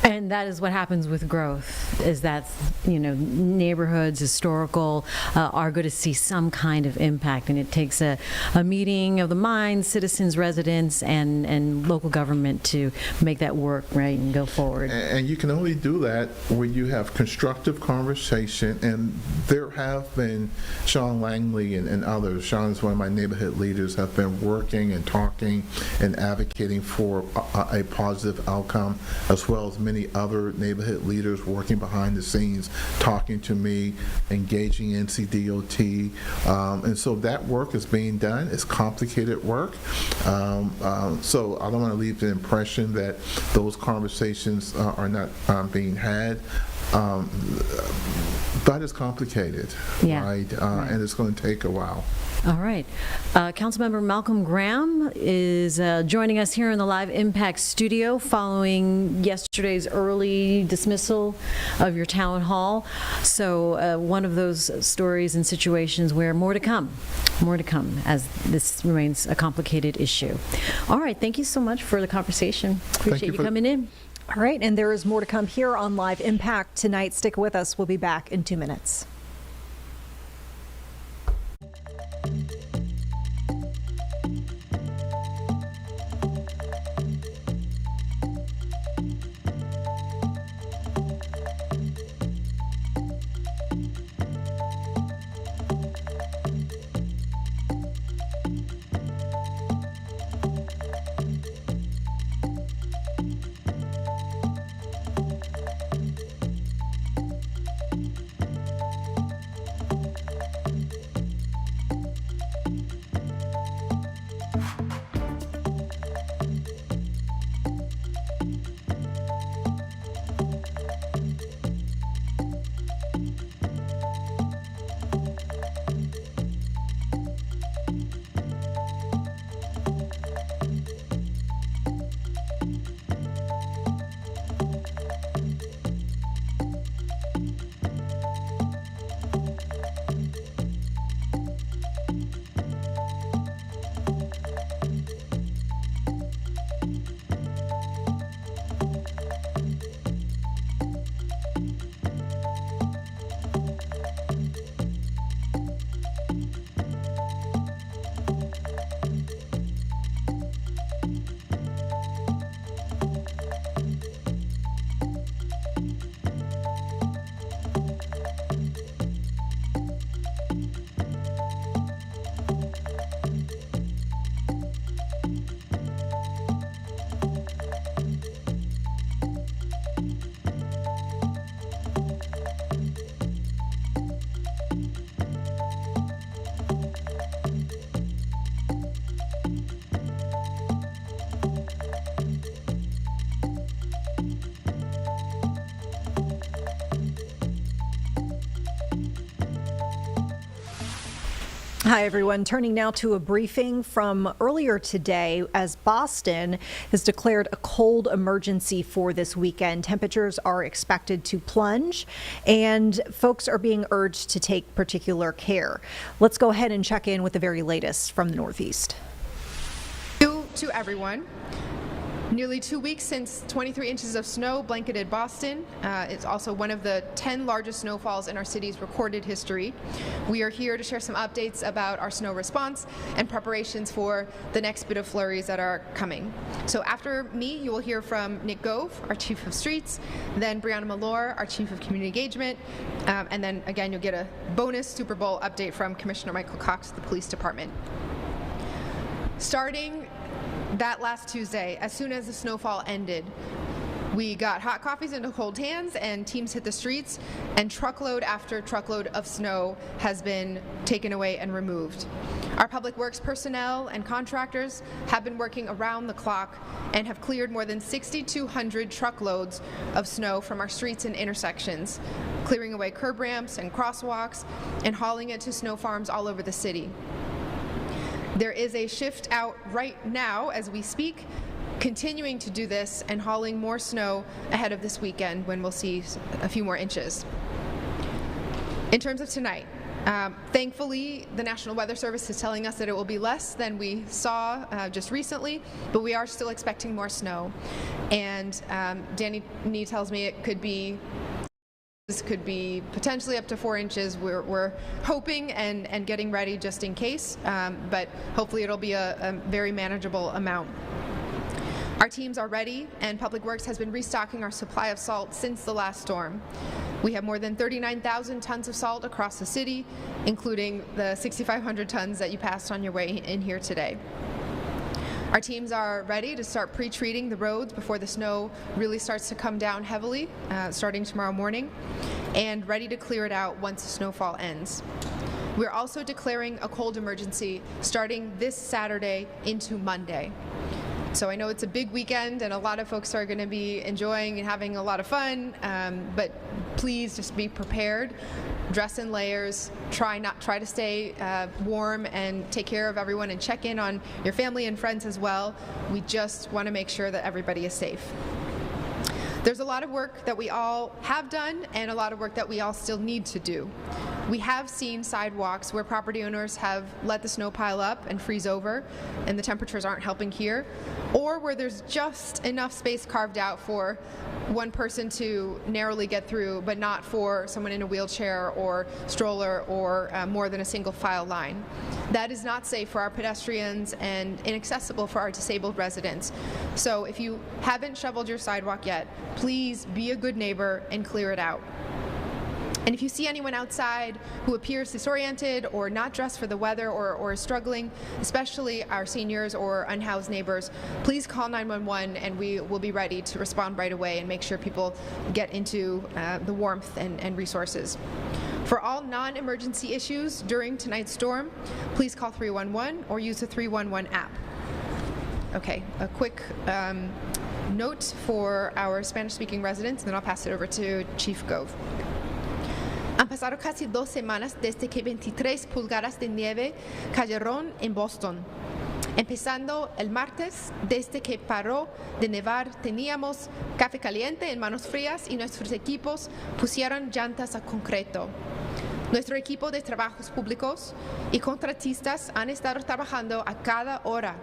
Speaker 20: And that is what happens with growth, is that, neighborhoods, historical, are going to see some kind of impact. And it takes a meeting of the minds, citizens, residents, and local government to make that work, right, and go forward.
Speaker 7: And you can only do that when you have constructive conversation. And there have been, Sean Langley and others, Sean is one of my neighborhood leaders, have been working and talking and advocating for a positive outcome, as well as many other neighborhood leaders working behind the scenes, talking to me, engaging NCDOT, and so that work is being done. It's complicated work, so I don't want to leave the impression that those conversations are not being had. that is complicated,
Speaker 20: Yeah.
Speaker 7: right? And it's going to take a while.
Speaker 20: All right. Councilmember Malcolm Graham is joining us here in the Live Impact studio following yesterday's early dismissal of your town hall. So one of those stories and situations where more to come as this remains a complicated issue. All right. Thank you so much for the conversation. Appreciate you coming in.
Speaker 5: All right, and there is more to come here on Live Impact tonight. Stick with us. We'll be back in 2 minutes. Hi, everyone. Turning now to a briefing from earlier today as Boston has declared a cold emergency for this weekend. Temperatures are expected to plunge and folks are being urged to take particular care. Let's go ahead and check in with the very latest from the Northeast.
Speaker 10: To everyone. Nearly 2 weeks since 23 inches of snow blanketed Boston. It's also one of the 10 largest snowfalls in our city's recorded history. We are here to share some updates about our snow response and preparations for the next bit of flurries that are coming. So after me, you will hear from Nick Gove, our Chief of Streets, then Brianna Malore, our Chief of Community Engagement, and then again, you'll get a bonus Super Bowl update from Commissioner Michael Cox of the Police Department. Starting that last Tuesday, as soon as the snowfall ended, we got hot coffees into cold hands and teams hit the streets, and truckload after truckload of snow has been taken away and removed. Our public works personnel and contractors have been working around the clock and have cleared more than 6,200 truckloads of snow from our streets and intersections, clearing away curb ramps and crosswalks and hauling it to snow farms all over the city. There is a shift out right now as we speak, continuing to do this and hauling more snow ahead of this weekend when we'll see a few more inches. In terms of tonight, thankfully, the National Weather Service is telling us that it will be less than we saw just recently, but we are still expecting more snow. And Danny Nee tells me it could be This could be potentially up to 4 inches. We're hoping and getting ready just in case, but hopefully it'll be a very manageable amount. Our teams are ready, and Public Works has been restocking our supply of salt since the last storm. We have more than 39,000 tons of salt across the city, including the 6,500 tons that you passed on your way in here today. Our teams are ready to start pre-treating the roads before the snow really starts to come down heavily, starting tomorrow morning, and ready to clear it out once the snowfall ends. We're also declaring a cold emergency starting this Saturday into Monday. So I know it's a big weekend and a lot of folks are going to be enjoying and having a lot of fun, but please just be prepared, dress in layers, try to stay warm and take care of everyone and check in on your family and friends as well. We just want to make sure that everybody is safe. There's a lot of work that we all have done and a lot of work that we all still need to do. We have seen sidewalks where property owners have let the snow pile up and freeze over and the temperatures aren't helping here, or where there's just enough space carved out for one person to narrowly get through, but not for someone in a wheelchair or stroller or more than a single file line. That is not safe for our pedestrians and inaccessible for our disabled residents. So if you haven't shoveled your sidewalk yet, please be a good neighbor and clear it out. And if you see anyone outside who appears disoriented or not dressed for the weather or is struggling, especially our seniors or unhoused neighbors, please call 911 and we will be ready to respond right away and make sure people get into the warmth and resources. For all non-emergency issues during tonight's storm, please call 311 or use the 311 app. Okay, a quick note for our Spanish-speaking residents, and then I'll pass it over to Chief Gove.
Speaker 11: Han pasado casi 2 semanas desde que 23 pulgadas de nieve cayeron en Boston. Empezando el martes, desde que paró de nevar, teníamos café caliente en manos frías y nuestros equipos pusieron llantas a concreto. Nuestro equipo de trabajos públicos y contratistas han estado trabajando a cada hora,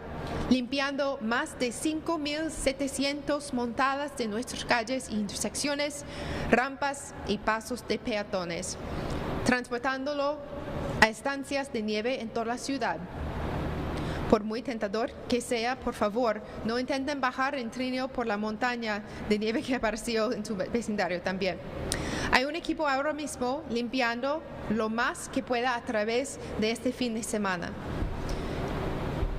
Speaker 11: limpiando más de 5.700 montadas de nuestras calles e intersecciones, rampas y pasos de peatones, transportándolo a estancias de nieve en toda la ciudad. Por muy tentador que sea, por favor, no intenten bajar en trineo por la montaña de nieve que apareció en su vecindario también. Hay un equipo ahora mismo limpiando lo más que pueda a través de este fin de semana.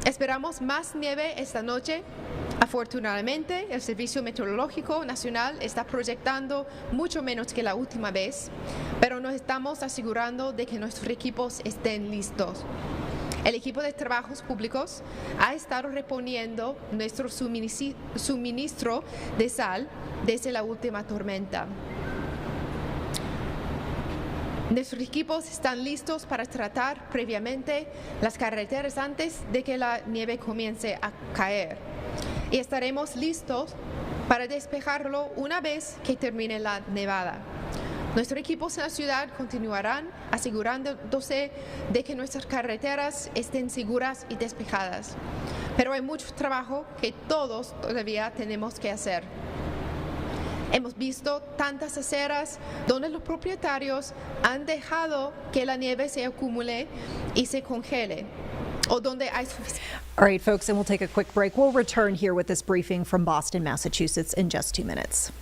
Speaker 11: Esperamos más nieve esta noche. Afortunadamente, el Servicio Meteorológico Nacional está proyectando mucho menos que la última vez, pero nos estamos asegurando de que nuestros equipos estén listos. El equipo de trabajos públicos ha estado reponiendo nuestro suministro de sal desde la última tormenta. Nuestros equipos están listos para tratar previamente las carreteras antes de que la nieve comience a caer. Y estaremos listos para despejarlo una vez que termine la nevada. Nuestros equipos en la ciudad continuarán asegurándose de que nuestras carreteras estén seguras y despejadas. Pero hay mucho trabajo que todos todavía tenemos que hacer. Hemos visto tantas aceras donde los propietarios han dejado que la nieve se acumule y se congele, o donde hay
Speaker 5: All right, folks, and we'll take a quick break. We'll return here with this briefing from Boston, Massachusetts in just 2 minutes.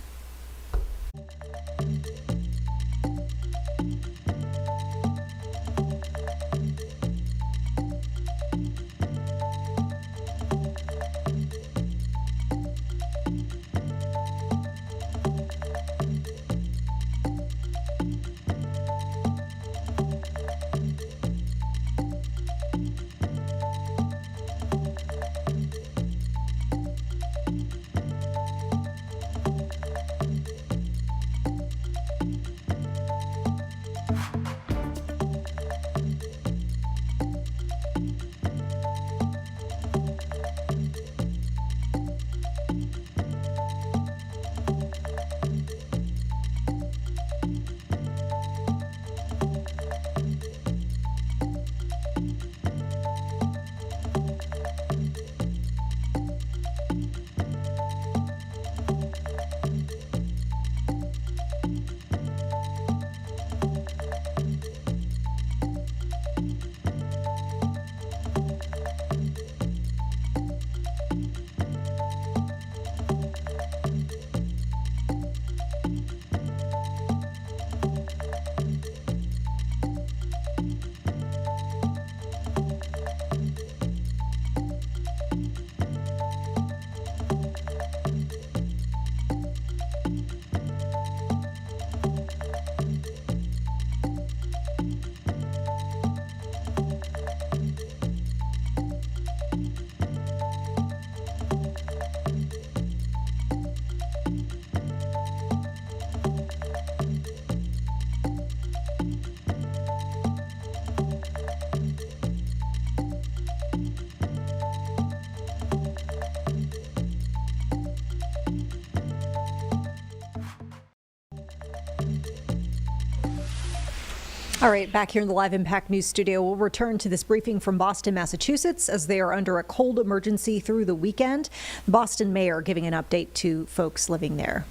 Speaker 5: All right, back here in the Live Impact News studio, we'll return to this briefing from Boston, Massachusetts, as they are under a cold emergency through the weekend. The Boston mayor giving an update to folks living there.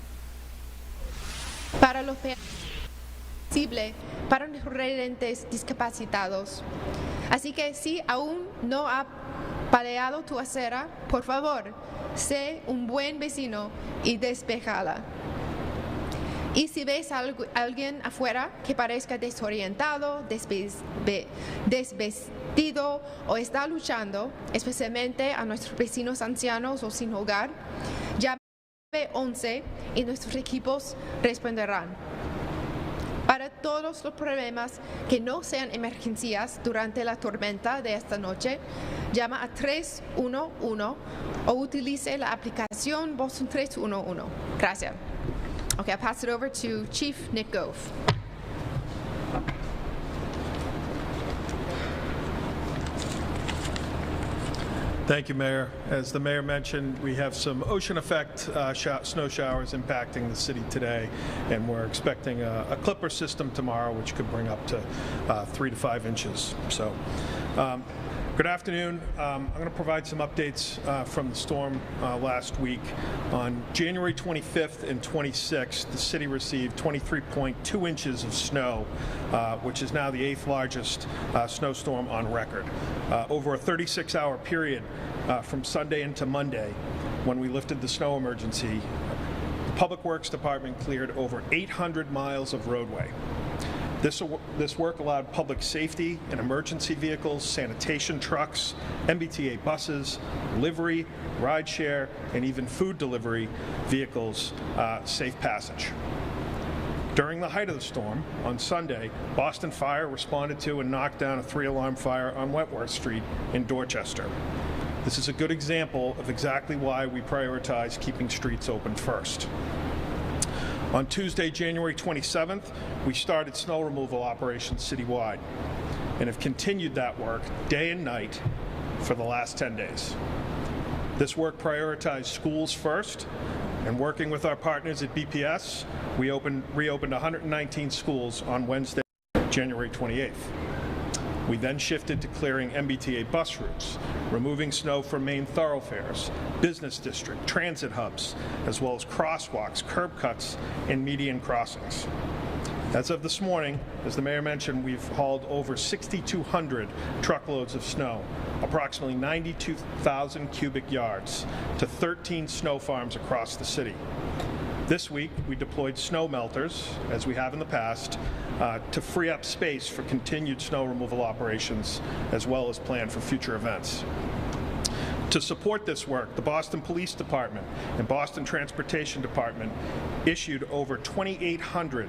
Speaker 11: Para los posible para los residentes discapacitados. Así que si aún no ha paleado tu acera, por favor, sé un buen vecino y despejala. Y si ves a alguien afuera que parezca desorientado, desvestido o está luchando, especialmente a nuestros vecinos ancianos o sin hogar, llame 11 y nuestros equipos responderán. Para todos los problemas que no sean emergencias durante la tormenta de esta noche, llama a 311 o utilice la aplicación Boston 311. Gracias. Okay, I'll pass it over to Chief Nick Gove.
Speaker 8: Thank you, Mayor. As the Mayor mentioned, we have some ocean effect snow showers impacting the city today, and we're expecting a clipper system tomorrow, which could bring up to 3 to 5 inches. So, good afternoon. I'm going to provide some updates from the storm last week. On January 25th and 26th, the city received 23.2 inches of snow, which is now the 8th largest snowstorm on record. Over a 36-hour period from Sunday into Monday, when we lifted the snow emergency, the Public Works Department cleared over 800 miles of roadway. This work allowed public safety and emergency vehicles, sanitation trucks, MBTA buses, livery, rideshare, and even food delivery vehicles safe passage. During the height of the storm, on Sunday, Boston Fire responded to and knocked down a 3-alarm fire on Wentworth Street in Dorchester. This is a good example of exactly why we prioritize keeping streets open first. On Tuesday, January 27th, we started snow removal operations citywide and have continued that work day and night for the last 10 days. This work prioritized schools first, and working with our partners at BPS, we reopened 119 schools on Wednesday, January 28th. We then shifted to clearing MBTA bus routes, removing snow from main thoroughfares, business district, transit hubs, as well as crosswalks, curb cuts, and median crossings. As of this morning, as the Mayor mentioned, we've hauled over 6,200 truckloads of snow, approximately 92,000 cubic yards, to 13 snow farms across the city. This week, we deployed snow melters, as we have in the past, to free up space for continued snow removal operations, as well as plan for future events. To support this work, the Boston Police Department and Boston Transportation Department issued over 2,800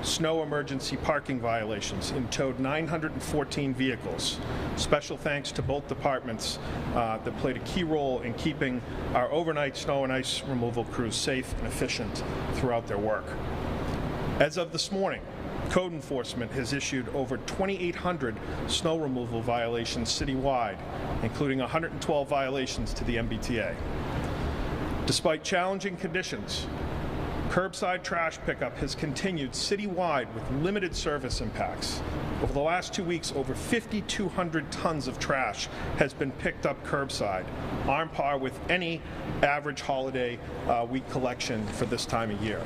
Speaker 8: snow emergency parking violations and towed 914 vehicles. Special thanks to both departments that played a key role in keeping our overnight snow and ice removal crews safe and efficient throughout their work. As of this morning, code enforcement has issued over 2,800 snow removal violations citywide, including 112 violations to the MBTA. Despite challenging conditions, curbside trash pickup has continued citywide with limited service impacts. Over the last 2 weeks, over 5,200 tons of trash has been picked up curbside, on par with any average holiday week collection for this time of year.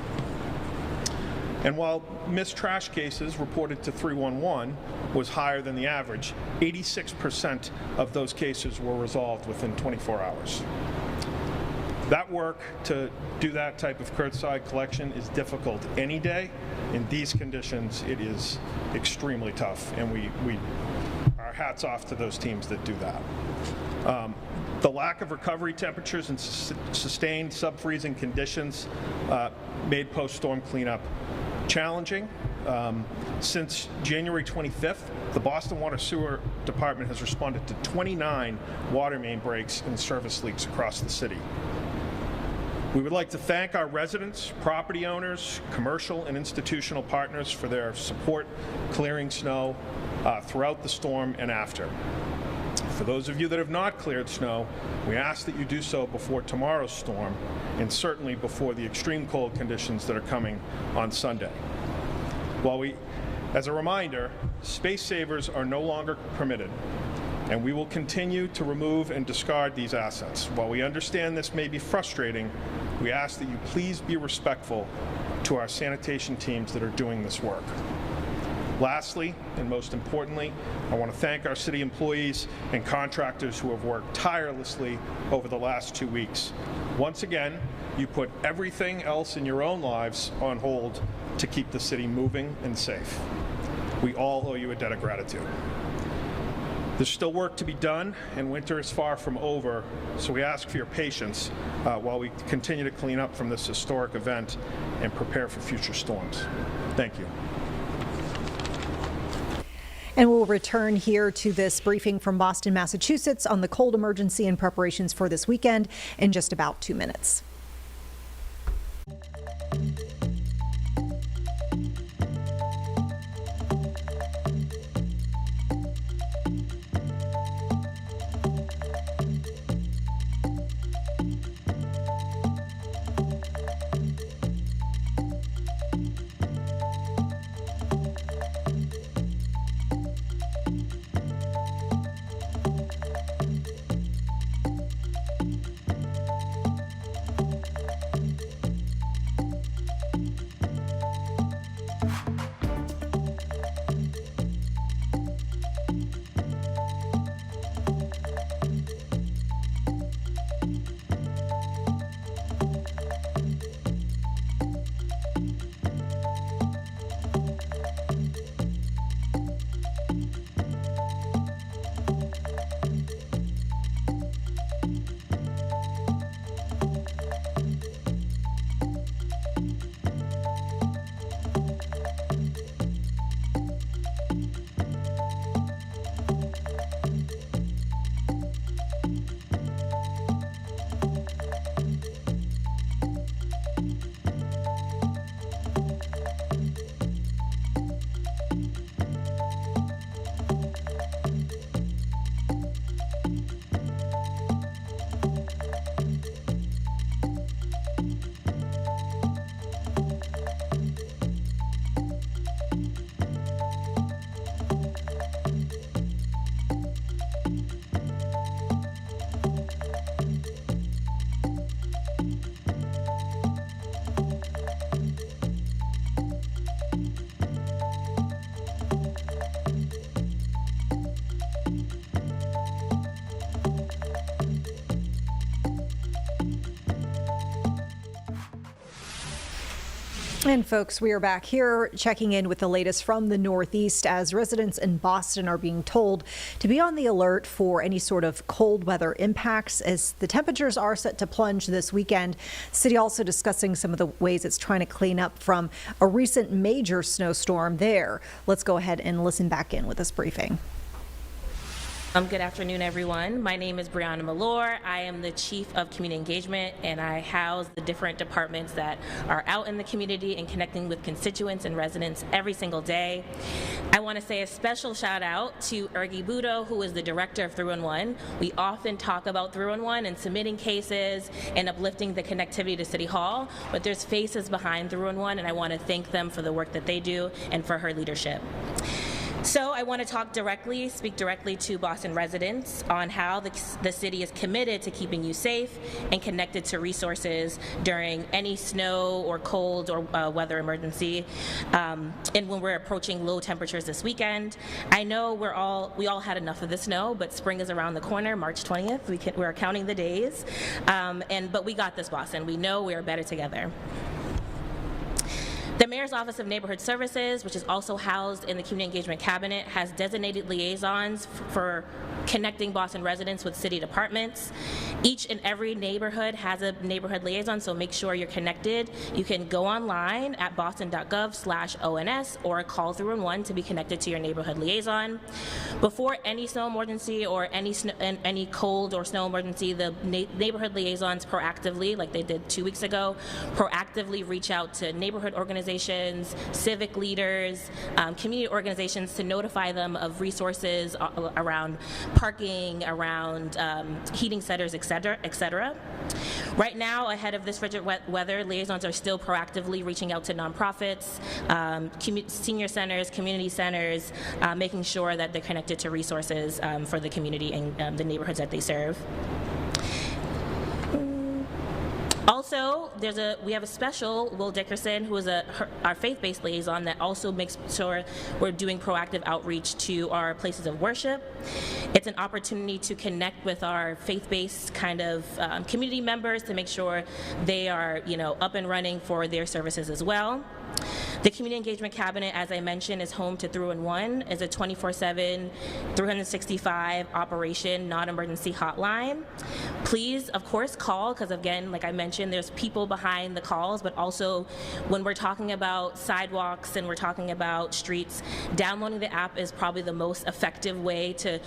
Speaker 8: And while missed trash cases reported to 311 was higher than the average, 86% of those cases were resolved within 24 hours. That work to do that type of curbside collection is difficult any day. In these conditions, it is extremely tough, and our hats off to those teams that do that. The lack of recovery temperatures and sustained sub-freezing conditions made post-storm cleanup challenging. Since January 25th, the Boston Water Sewer Department has responded to 29 water main breaks and service leaks across the city. We would like to thank our residents, property owners, commercial and institutional partners for their support clearing snow throughout the storm and after. For those of you that have not cleared snow, we ask that you do so before tomorrow's storm and certainly before the extreme cold conditions that are coming on Sunday. While we As a reminder, space savers are no longer permitted, and we will continue to remove and discard these assets. While we understand this may be frustrating, we ask that you please be respectful to our sanitation teams that are doing this work. Lastly, and most importantly, I want to thank our city employees and contractors who have worked tirelessly over the last 2 weeks. Once again, you put everything else in your own lives on hold to keep the city moving and safe. We all owe you a debt of gratitude. There's still work to be done, and winter is far from over, so we ask for your patience while we continue to clean up from this historic event and prepare for future storms. Thank you.
Speaker 5: And we'll return here to this briefing from Boston, Massachusetts on the cold emergency and preparations for this weekend in just about 2 minutes. And folks, we are back here checking in with the latest from the Northeast as residents in Boston are being told to be on the alert for any sort of cold weather impacts as the temperatures are set to plunge this weekend. The city also discussing some of the ways it's trying to clean up from a recent major snowstorm there. Let's go ahead and listen back in with this briefing.
Speaker 12: Good afternoon, everyone. My name is Brianna Malore. I am the Chief of Community Engagement, and I house the different departments that are out in the community and connecting with constituents and residents every single day. I want to say a special shout out to Ergi Budo, who is the Director of 311. We often talk about 311 and submitting cases and uplifting the connectivity to City Hall, but there's faces behind 311, and I want to thank them for the work that they do and for her leadership. So I want to speak directly to Boston residents on how the city is committed to keeping you safe and connected to resources during any snow or cold or weather emergency. And when we're approaching low temperatures this weekend, I know we all had enough of the snow, but spring is around the corner, March 20th. We're counting the days, but we got this, Boston. We know we are better together. The Mayor's Office of Neighborhood Services, which is also housed in the Community Engagement Cabinet, has designated liaisons for connecting Boston residents with city departments. Each and every neighborhood has a neighborhood liaison, so make sure you're connected. You can go online at boston.gov/ONS or call 311 to be connected to your neighborhood liaison. Before any snow emergency or any cold or snow emergency, the neighborhood liaisons proactively, like they did 2 weeks ago, proactively reach out to neighborhood organizations, civic leaders, community organizations to notify them of resources around parking, around heating centers, et cetera. Right now, ahead of this frigid weather, liaisons are still proactively reaching out to nonprofits, senior centers, community centers, making sure that they're connected to resources for the community and the neighborhoods that they serve. Also, we have a special, Will Dickerson, who is our faith-based liaison that also makes sure we're doing proactive outreach to our places of worship. It's an opportunity to connect with our faith-based kind of community members to make sure they are, up and running for their services as well. The Community Engagement Cabinet, as I mentioned, is home to 311, is a 24/7, 365 operation, non-emergency hotline. Please, of course, call, because again, like I mentioned, there's people behind the calls, but also when we're talking about sidewalks and we're talking about streets, downloading the app is probably the most effective way to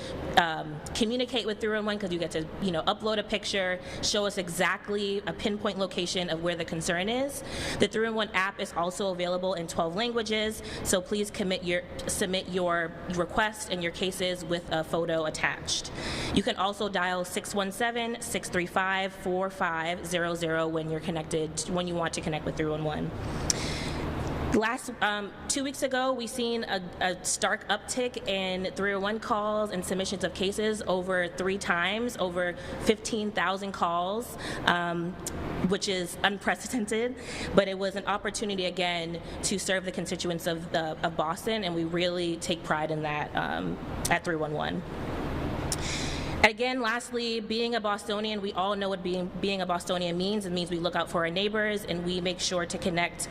Speaker 12: communicate with 311, because you get to, upload a picture, show us exactly a pinpoint location of where the concern is. The 311 app is also available in 12 languages, so please submit your request and your cases with a photo attached. You can also dial 617-635-4500 when you want to connect with 311. Last 2 weeks ago, we've seen a stark uptick in 301 calls and submissions of cases over 3 times, over 15,000 calls, which is unprecedented. But it was an opportunity again to serve the constituents of Boston, and we really take pride in that at 311. Again, lastly, being a Bostonian, we all know what being a Bostonian means. It means we look out for our neighbors and we make sure to connect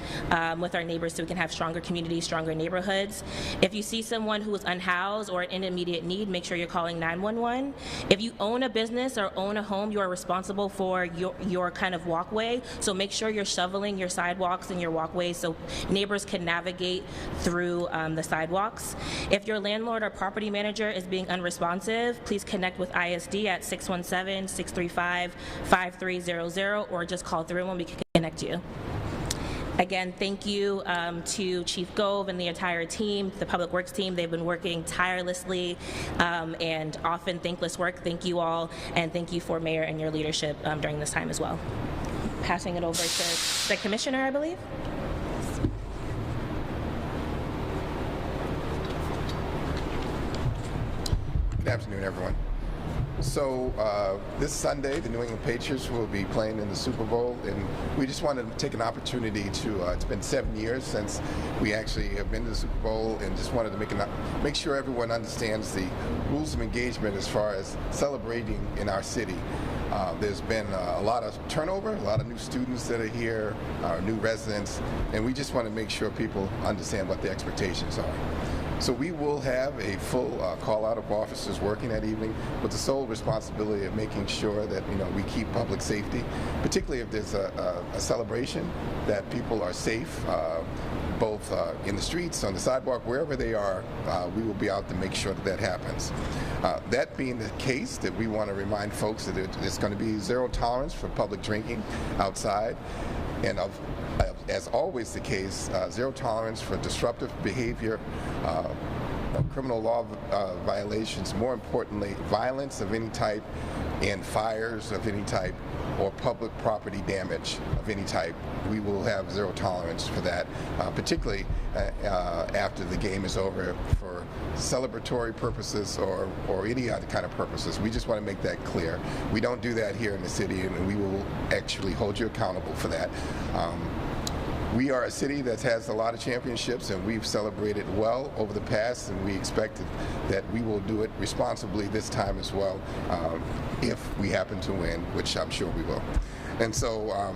Speaker 12: with our neighbors so we can have stronger communities, stronger neighborhoods. If you see someone who is unhoused or in immediate need, make sure you're calling 911. If you own a business or own a home, you are responsible for your kind of walkway. So make sure you're shoveling your sidewalks and your walkways so neighbors can navigate through the sidewalks. If your landlord or property manager is being unresponsive, please connect with ISD at 617-635-5300 or just call 311. We can connect you. Again, thank you to Chief Gove and the entire team, the Public Works team. They've been working tirelessly and often thankless work. Thank you all, and thank you for Mayor and your leadership during this time as well. Passing it over to the Commissioner, I believe.
Speaker 14: Good afternoon, everyone. So this Sunday, the New England Patriots will be playing in the Super Bowl, and we just wanted to take an opportunity to, it's been 7 years since we actually have been to the Super Bowl, and just wanted to make sure everyone understands the rules of engagement as far as celebrating in our city. There's been a lot of turnover, a lot of new students that are here, our new residents, and we just want to make sure people understand what the expectations are. So we will have a full call out of officers working that evening with the sole responsibility of making sure that we keep public safety, particularly if there's a celebration, that people are safe, both in the streets, on the sidewalk, wherever they are. We will be out to make sure that that happens. That being the case, that we want to remind folks that there's going to be zero tolerance for public drinking outside, and as always the case, zero tolerance for disruptive behavior, criminal law violations, more importantly, violence of any type, and fires of any type, or public property damage of any type. We will have zero tolerance for that, particularly after the game is over, for celebratory purposes or any other kind of purposes. We just want to make that clear. We don't do that here in the city, and we will actually hold you accountable for that. We are a city that has a lot of championships, and we've celebrated well over the past, and we expect that we will do it responsibly this time as well, if we happen to win, which I'm sure we will. And so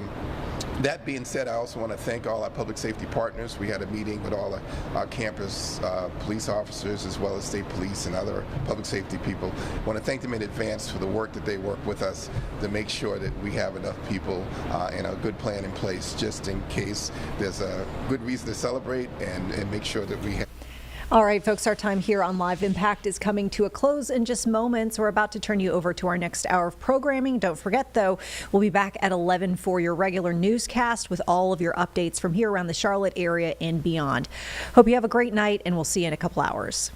Speaker 14: that being said, I also want to thank all our public safety partners. We had a meeting with all our campus police officers, as well as state police and other public safety people. I want to thank them in advance for the work that they work with us to make sure that we have enough people and a good plan in place, just in case there's a good reason to celebrate, and make sure that we have.
Speaker 5: All right, folks, our time here on Live Impact is coming to a close in just moments. We're about to turn you over to our next hour of programming. Don't forget, though, we'll be back at 11 for your regular newscast with all of your updates from here around the Charlotte area and beyond. Hope you have a great night, and we'll see you in a couple hours.